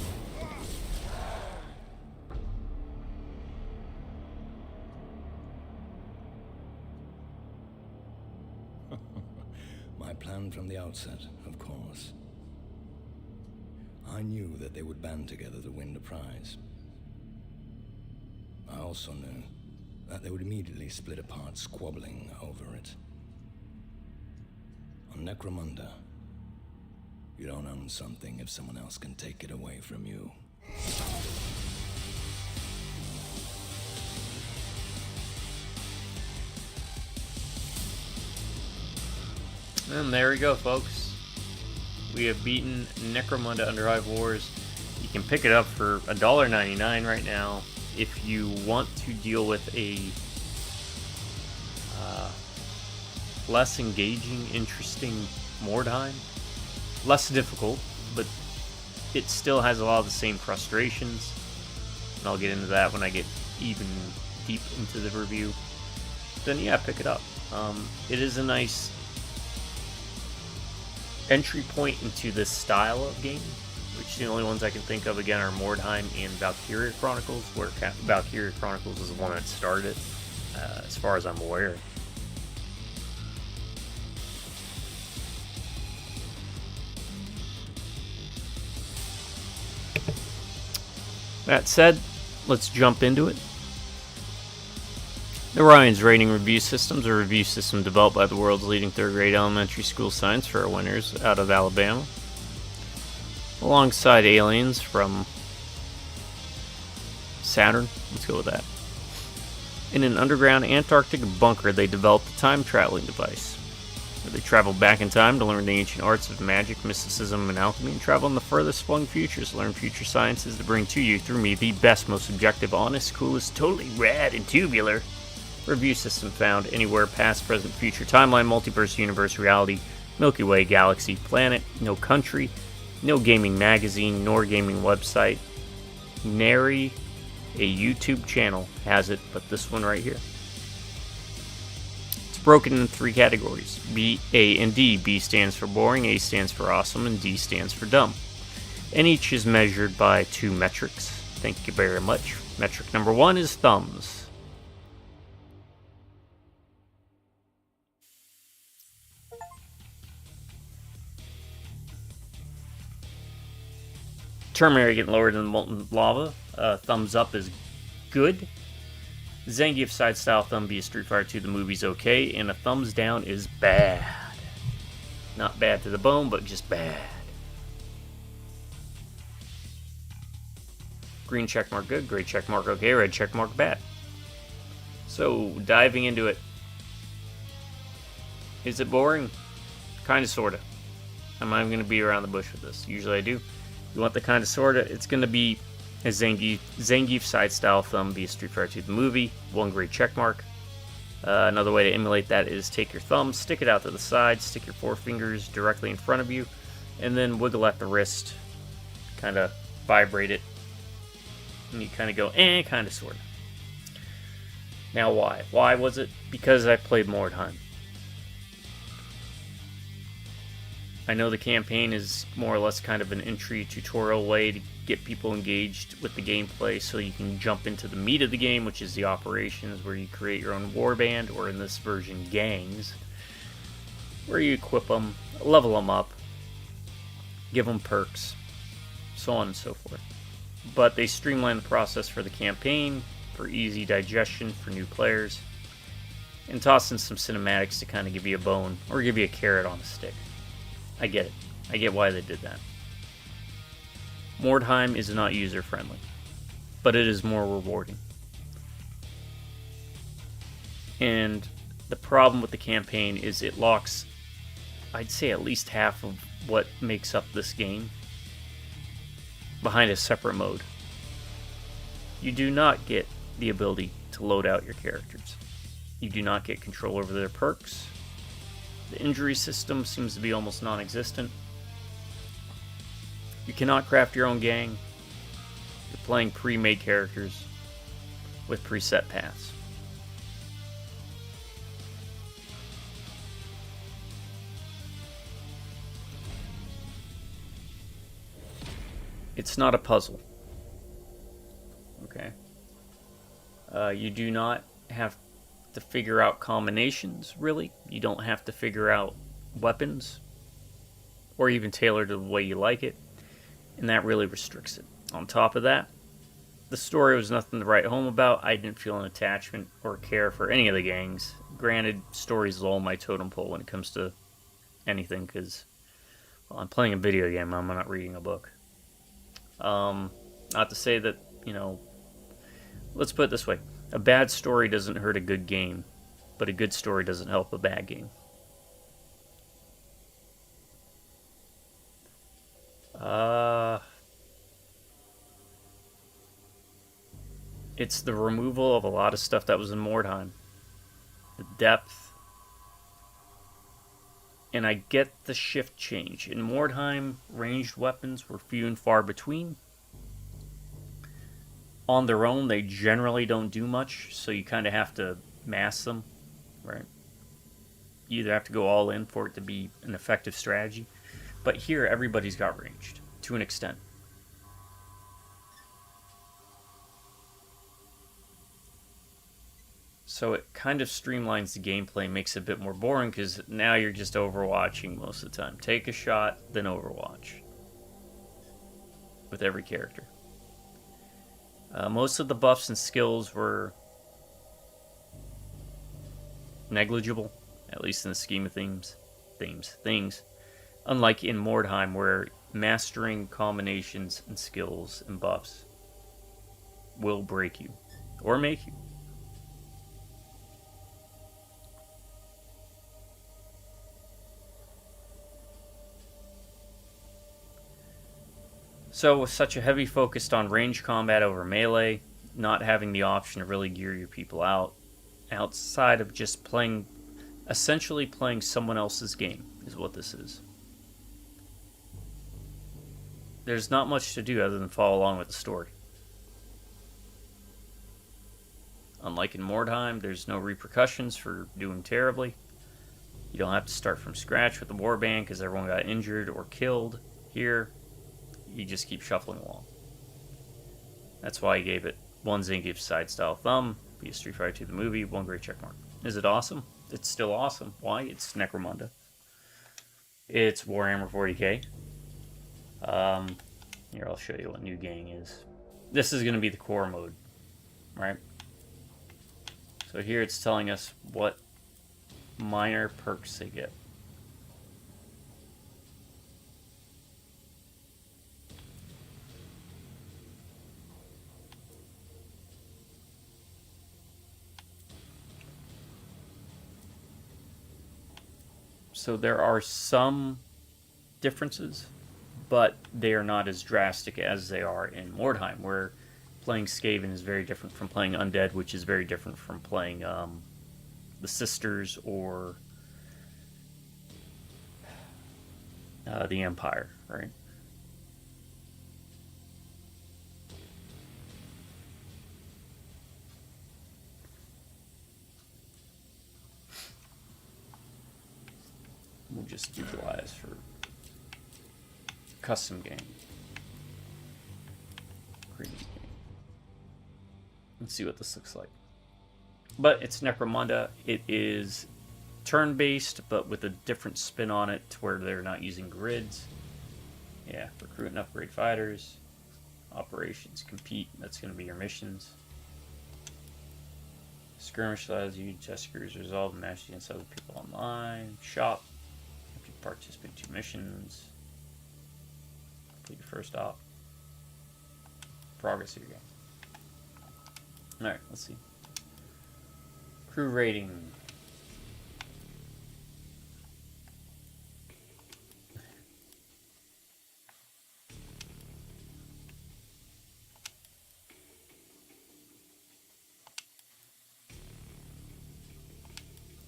My plan from the outset, of course. I knew that they would band together to win the prize. I also knew that they would immediately split apart, squabbling over it. On Necromunda, you don't own something if someone else can take it away from you. And there we go, folks. We have beaten Necromunda Underhive Wars. You can pick it up for $1.99 right now if you want to deal with a less engaging, interesting Mordheim. Less difficult, but it still has a lot of the same frustrations. And I'll get into that when I get even deep into the review. Then yeah, pick it up. It is a nice entry point into this style of game, which the only ones I can think of again are Mordheim and Valkyria Chronicles, where Valkyria Chronicles is the one that started, as far as I'm aware. That said, let's jump into it. Orion's rating review systems are a review system developed by the world's leading third-grade elementary school science fair winners out of Alabama, alongside aliens from Saturn. Let's go with that. In an underground Antarctic bunker, they developed a time-traveling device. They traveled back in time to learn the ancient arts of magic, mysticism, and alchemy, and travel in the furthest flung futures to learn future sciences to bring to you, through me, the best, most objective, honest, coolest, totally rad, and tubular review system found anywhere, past, present, future, timeline, multiverse, universe, reality, Milky Way, galaxy, planet, no country, no gaming magazine, nor gaming website, nary a YouTube channel has it, but this one right here. It's broken into 3 categories: B, A, and D. B stands for boring, A stands for awesome, and D stands for dumb. And each is measured by 2 metrics. Thank you very much. Metric number 1 is thumbs. Terminator getting lowered in the molten lava. Thumbs up is good. Zangief side style thumb B is Street Fighter 2 the movie's okay, and a thumbs down is bad. Not bad to the bone, but just bad. Green checkmark good, gray checkmark okay, red checkmark bad. So diving into it. Is it boring? Kinda sorta. I'm not even gonna beat around the bush with this. Usually I do. You want the kind of sorta, it's going to be a Zangief side style thumb be a Street Fighter 2 the movie, 1 gray checkmark. Another way to emulate that is take your thumb, stick it out to the side, stick your 4 fingers directly in front of you, and then wiggle at the wrist, kind of vibrate it, and you kind of go, kind of sorta. Now why? Why was it? Because I played Mordheim. I know the campaign is more or less kind of an entry tutorial way to get people engaged with the gameplay so you can jump into the meat of the game, which is the operations, where you create your own warband, or in this version, gangs, where you equip them, level them up, give them perks, so on and so forth. But they streamline the process for the campaign, for easy digestion for new players, and toss in some cinematics to kind of give you a bone, or give you a carrot on a stick. I get it. I get why they did that. Mordheim is not user-friendly, but it is more rewarding. And the problem with the campaign is it locks, I'd say, at least half of what makes up this game behind a separate mode. You do not get the ability to load out your characters. You do not get control over their perks. The injury system seems to be almost non-existent. You cannot craft your own gang. You're playing pre-made characters with preset paths. It's not a puzzle. Okay. You do not have to figure out combinations, really. You don't have to figure out weapons or even tailor to the way you like it, and that really restricts it. On top of that, the story was nothing to write home about. I didn't feel an attachment or care for any of the gangs. Granted, story's low on my totem pole when it comes to anything, because I'm playing a video game, I'm not reading a book. Not to say that, let's put it this way. A bad story doesn't hurt a good game, but a good story doesn't help a bad game. It's the removal of a lot of stuff that was in Mordheim. The depth. And I get the shift change. In Mordheim, ranged weapons were few and far between. On their own, they generally don't do much, so you kind of have to mass them, right? You either have to go all in for it to be an effective strategy. But here, everybody's got ranged, to an extent. So it kind of streamlines the gameplay, makes it a bit more boring, because now you're just overwatching most of the time. Take a shot, then overwatch. With every character. Most of the buffs and skills were negligible, at least in the scheme of things. Unlike in Mordheim, where mastering combinations and skills and buffs will break you, or make you. So with such a heavy focus on range combat over melee, not having the option to really gear your people out, outside of just essentially playing someone else's game, is what this is. There's not much to do other than follow along with the story. Unlike in Mordheim, there's no repercussions for doing terribly. You don't have to start from scratch with the warband because everyone got injured or killed. Here, you just keep shuffling along. That's why I gave it 1 Zangief side style thumb, be a Street Fighter 2 the movie, 1 great checkmark. Is it awesome? It's still awesome. Why? It's Necromunda. It's WAAAGHammer 40k. Here, I'll show you what new gang is. This is going to be the core mode, right? So here it's telling us what minor perks they get. So there are some differences, but they are not as drastic as they are in Mordheim, where playing Skaven is very different from playing Undead, which is very different from playing the Sisters or the Empire, right? We'll just utilize for custom game. Create game. Let's see what this looks like. But it's Necromunda. It is turn-based, but with a different spin on it to where they're not using grids. Yeah, recruit and upgrade fighters. Operations, compete. That's going to be your missions. Skirmish allows you to test crews, resolve and match against other people online. Shop. If you participate in 2 missions. Complete your first op. Progress of your game. Alright, let's see. Crew rating.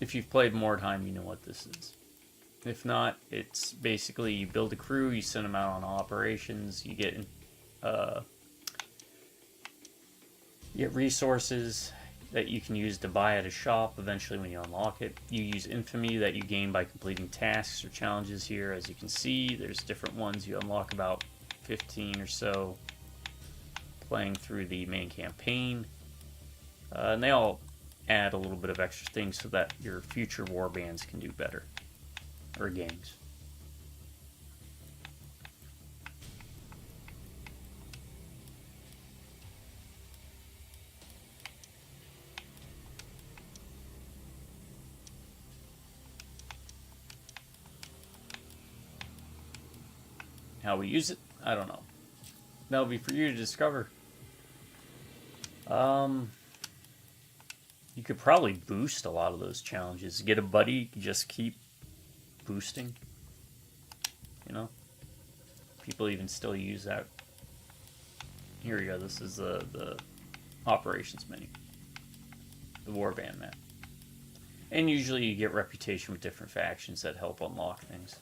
If you've played Mordheim, you know what this is. If not, it's basically you build a crew, you send them out on operations, you get resources that you can use to buy at a shop eventually when you unlock it. You use infamy that you gain by completing tasks or challenges here. As you can see, there's different ones. You unlock about 15 or so playing through the main campaign. And they all add a little bit of extra things so that your future warbands can do better. Or gangs. How we use it, I don't know. That'll be for you to discover. You could probably boost a lot of those challenges. Get a buddy, just keep boosting. You know? People even still use that. Here we go, this is the operations menu. The warband map. And usually you get reputation with different factions that help unlock things.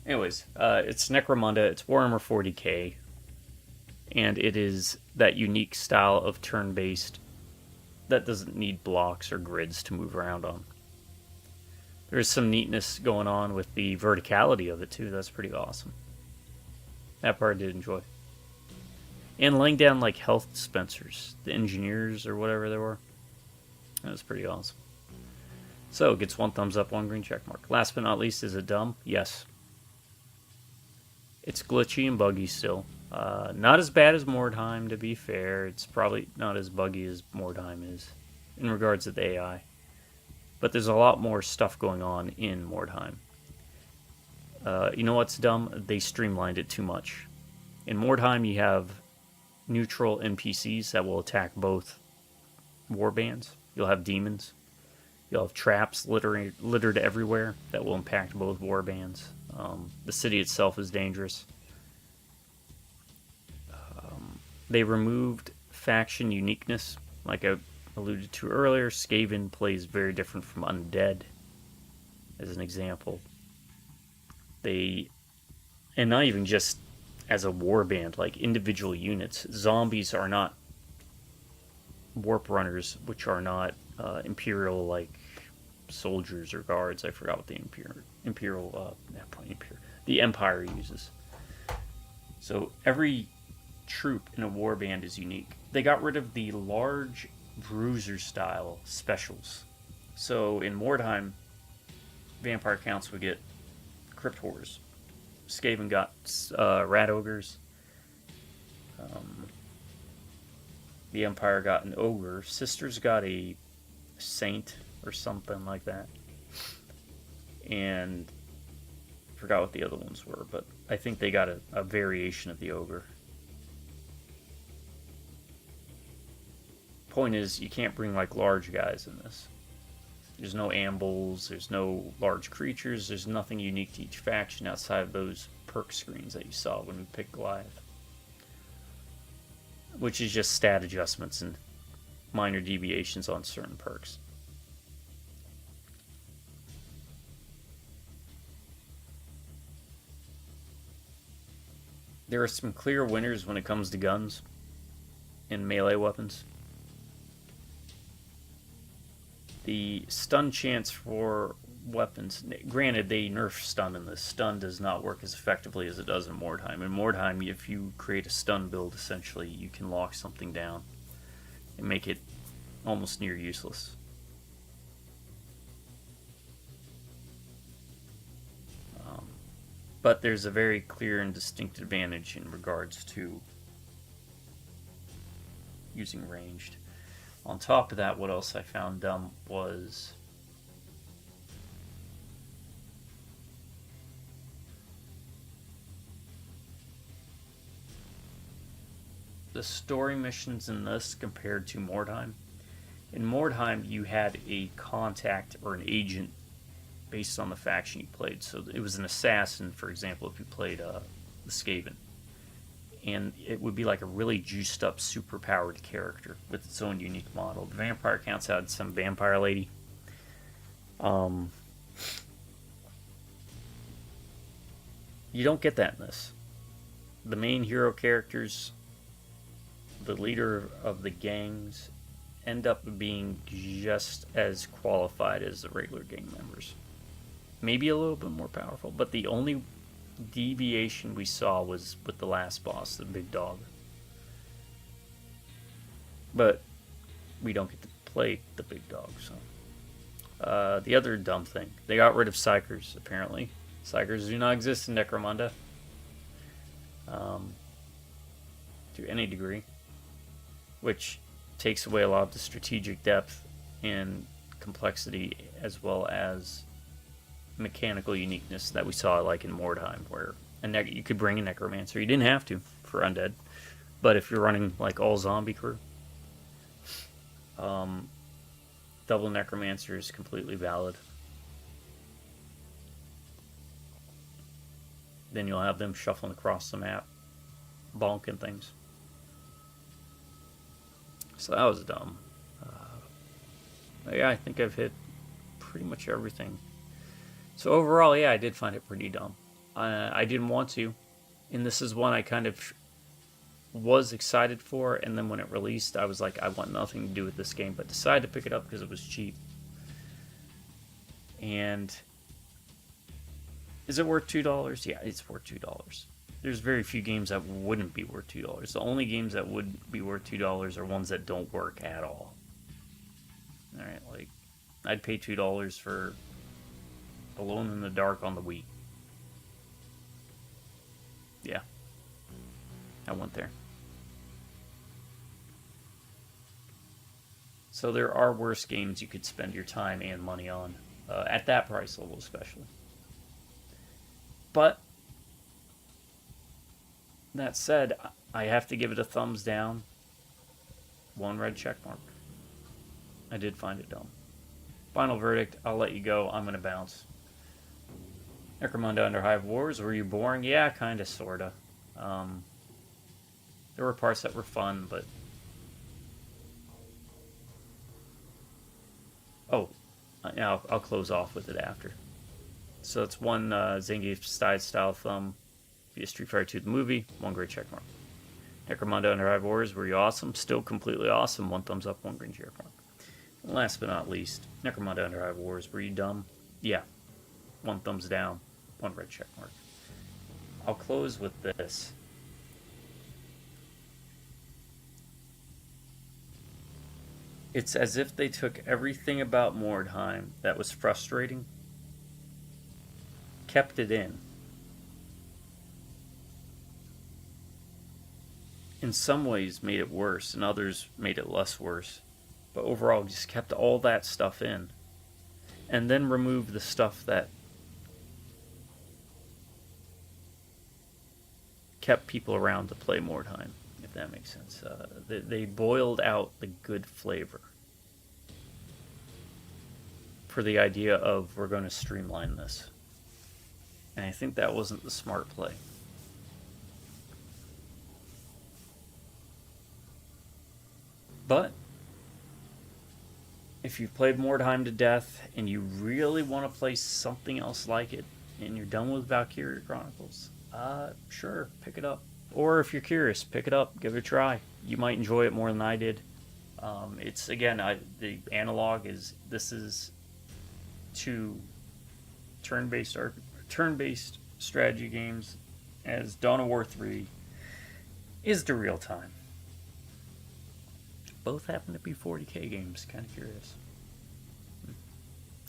Anyways, it's Necromunda, it's Warhammer 40k, and it is that unique style of turn-based that doesn't need blocks or grids to move around on. There's some neatness going on with the verticality of it too, that's pretty awesome. That part I did enjoy. And laying down like health dispensers, the engineers or whatever they were. That was pretty awesome. So, it gets 1 thumbs up, 1 green check mark. Last but not least, is it dumb? Yes. It's glitchy and buggy still. Not as bad as Mordheim, to be fair. It's probably not as buggy as Mordheim is in regards to the AI. But there's a lot more stuff going on in Mordheim. You know what's dumb? They streamlined it too much. In Mordheim, you have neutral NPCs that will attack both warbands. You'll have demons. You'll have traps littered everywhere that will impact both warbands. The city itself is dangerous. They removed faction uniqueness. Like I alluded to earlier, Skaven plays very different from Undead, as an example. And not even just as a warband, like individual units. Zombies are not warp runners, which are not Imperial, like soldiers or guards. I forgot what the the Empire uses. So every troop in a warband is unique. They got rid of the large bruiser style specials. So in Mordheim, vampire counts would get crypt horrors. Skaven got rat ogres. The Empire got an ogre. Sisters got a saint or something like that. And I forgot what the other ones were, but I think they got a variation of the ogre. Point is, you can't bring like large guys in this. There's no ambles, there's no large creatures, there's nothing unique to each faction outside of those perk screens that you saw when we picked Goliath. Which is just stat adjustments and minor deviations on certain perks. There are some clear winners when it comes to guns and melee weapons. The stun chance for weapons, granted they nerf stun in this. Stun does not work as effectively as it does in Mordheim. In Mordheim, if you create a stun build, essentially, you can lock something down and make it almost near useless. But there's a very clear and distinct advantage in regards to using ranged. On top of that, what else I found dumb was the story missions in this compared to Mordheim. In Mordheim, you had a contact or an agent based on the faction you played. So it was an assassin, for example, if you played the Skaven. And it would be like a really juiced up, super powered character with its own unique model. The vampire counts had some vampire lady. You don't get that in this. The main hero characters, the leader of the gangs, end up being just as qualified as the regular gang members. Maybe a little bit more powerful, but the only deviation we saw was with the last boss, the big dog. But we don't get to play the big dog, so. The other dumb thing, they got rid of psychers, apparently. Psychers do not exist in Necromunda. To any degree. Which takes away a lot of the strategic depth and complexity, as well as mechanical uniqueness that we saw like in Mordheim, where you could bring a necromancer. You didn't have to for undead, but if you're running like all zombie crew, double necromancer is completely valid. Then you'll have them shuffling across the map, bonking things. So that was dumb. Yeah, I think I've hit pretty much everything. So overall, yeah, I did find it pretty dumb. I didn't want to, and this is one I kind of was excited for, and then when it released, I was like, I want nothing to do with this game, but decided to pick it up because it was cheap. And is it worth $2? Yeah, it's worth $2. There's very few games that wouldn't be worth $2. The only games that would be worth $2 are ones that don't work at all. Alright, like, I'd pay $2 for Alone in the Dark on the Wii. Yeah. I went there. So there are worse games you could spend your time and money on. At that price level especially. But that said, I have to give it a thumbs down. 1 red check mark. I did find it dumb. Final verdict, I'll let you go. I'm going to bounce. Necromunda Underhive Wars, were you boring? Yeah, kind of, sort of. There were parts that were fun, but... Oh, yeah, I'll close off with it after. So it's 1 Zangief style thumb via Street Fighter 2 the movie, 1 great check mark. Necromunda Underhive Wars, were you awesome? Still completely awesome, 1 thumbs up, 1 green check mark. And last but not least, Necromunda Underhive Wars, were you dumb? Yeah, 1 thumbs down, 1 red check mark. I'll close with this. It's as if they took everything about Mordheim that was frustrating, kept it in some ways made it worse, and others made it less worse. But overall, just kept all that stuff in, and then removed the stuff that kept people around to play Mordheim, if that makes sense. They boiled out the good flavor for the idea of, we're going to streamline this. And I think that wasn't the smart play. But if you've played Mordheim to death and you really want to play something else like it, and you're done with Valkyria Chronicles, sure, pick it up. Or if you're curious, pick it up, give it a try. You might enjoy it more than I did. It's, again, the analog is, this is 2 turn-based strategy games, as Dawn of War 3 is the real time. Both happen to be 40k games. Kind of curious.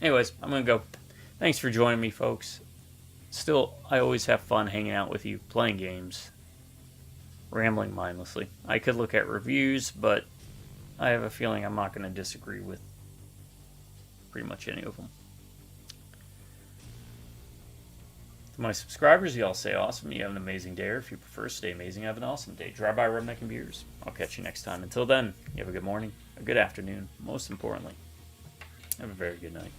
Anyways, I'm going to go. Thanks for joining me, folks. Still, I always have fun hanging out with you, playing games, rambling mindlessly. I could look at reviews, but I have a feeling I'm not going to disagree with pretty much any of them. To my subscribers, you all stay awesome. You have an amazing day, or if you prefer, stay amazing. Have an awesome day. Drive by Redneck and Beers. I'll catch you next time. Until then, you have a good morning, a good afternoon. Most importantly, have a very good night.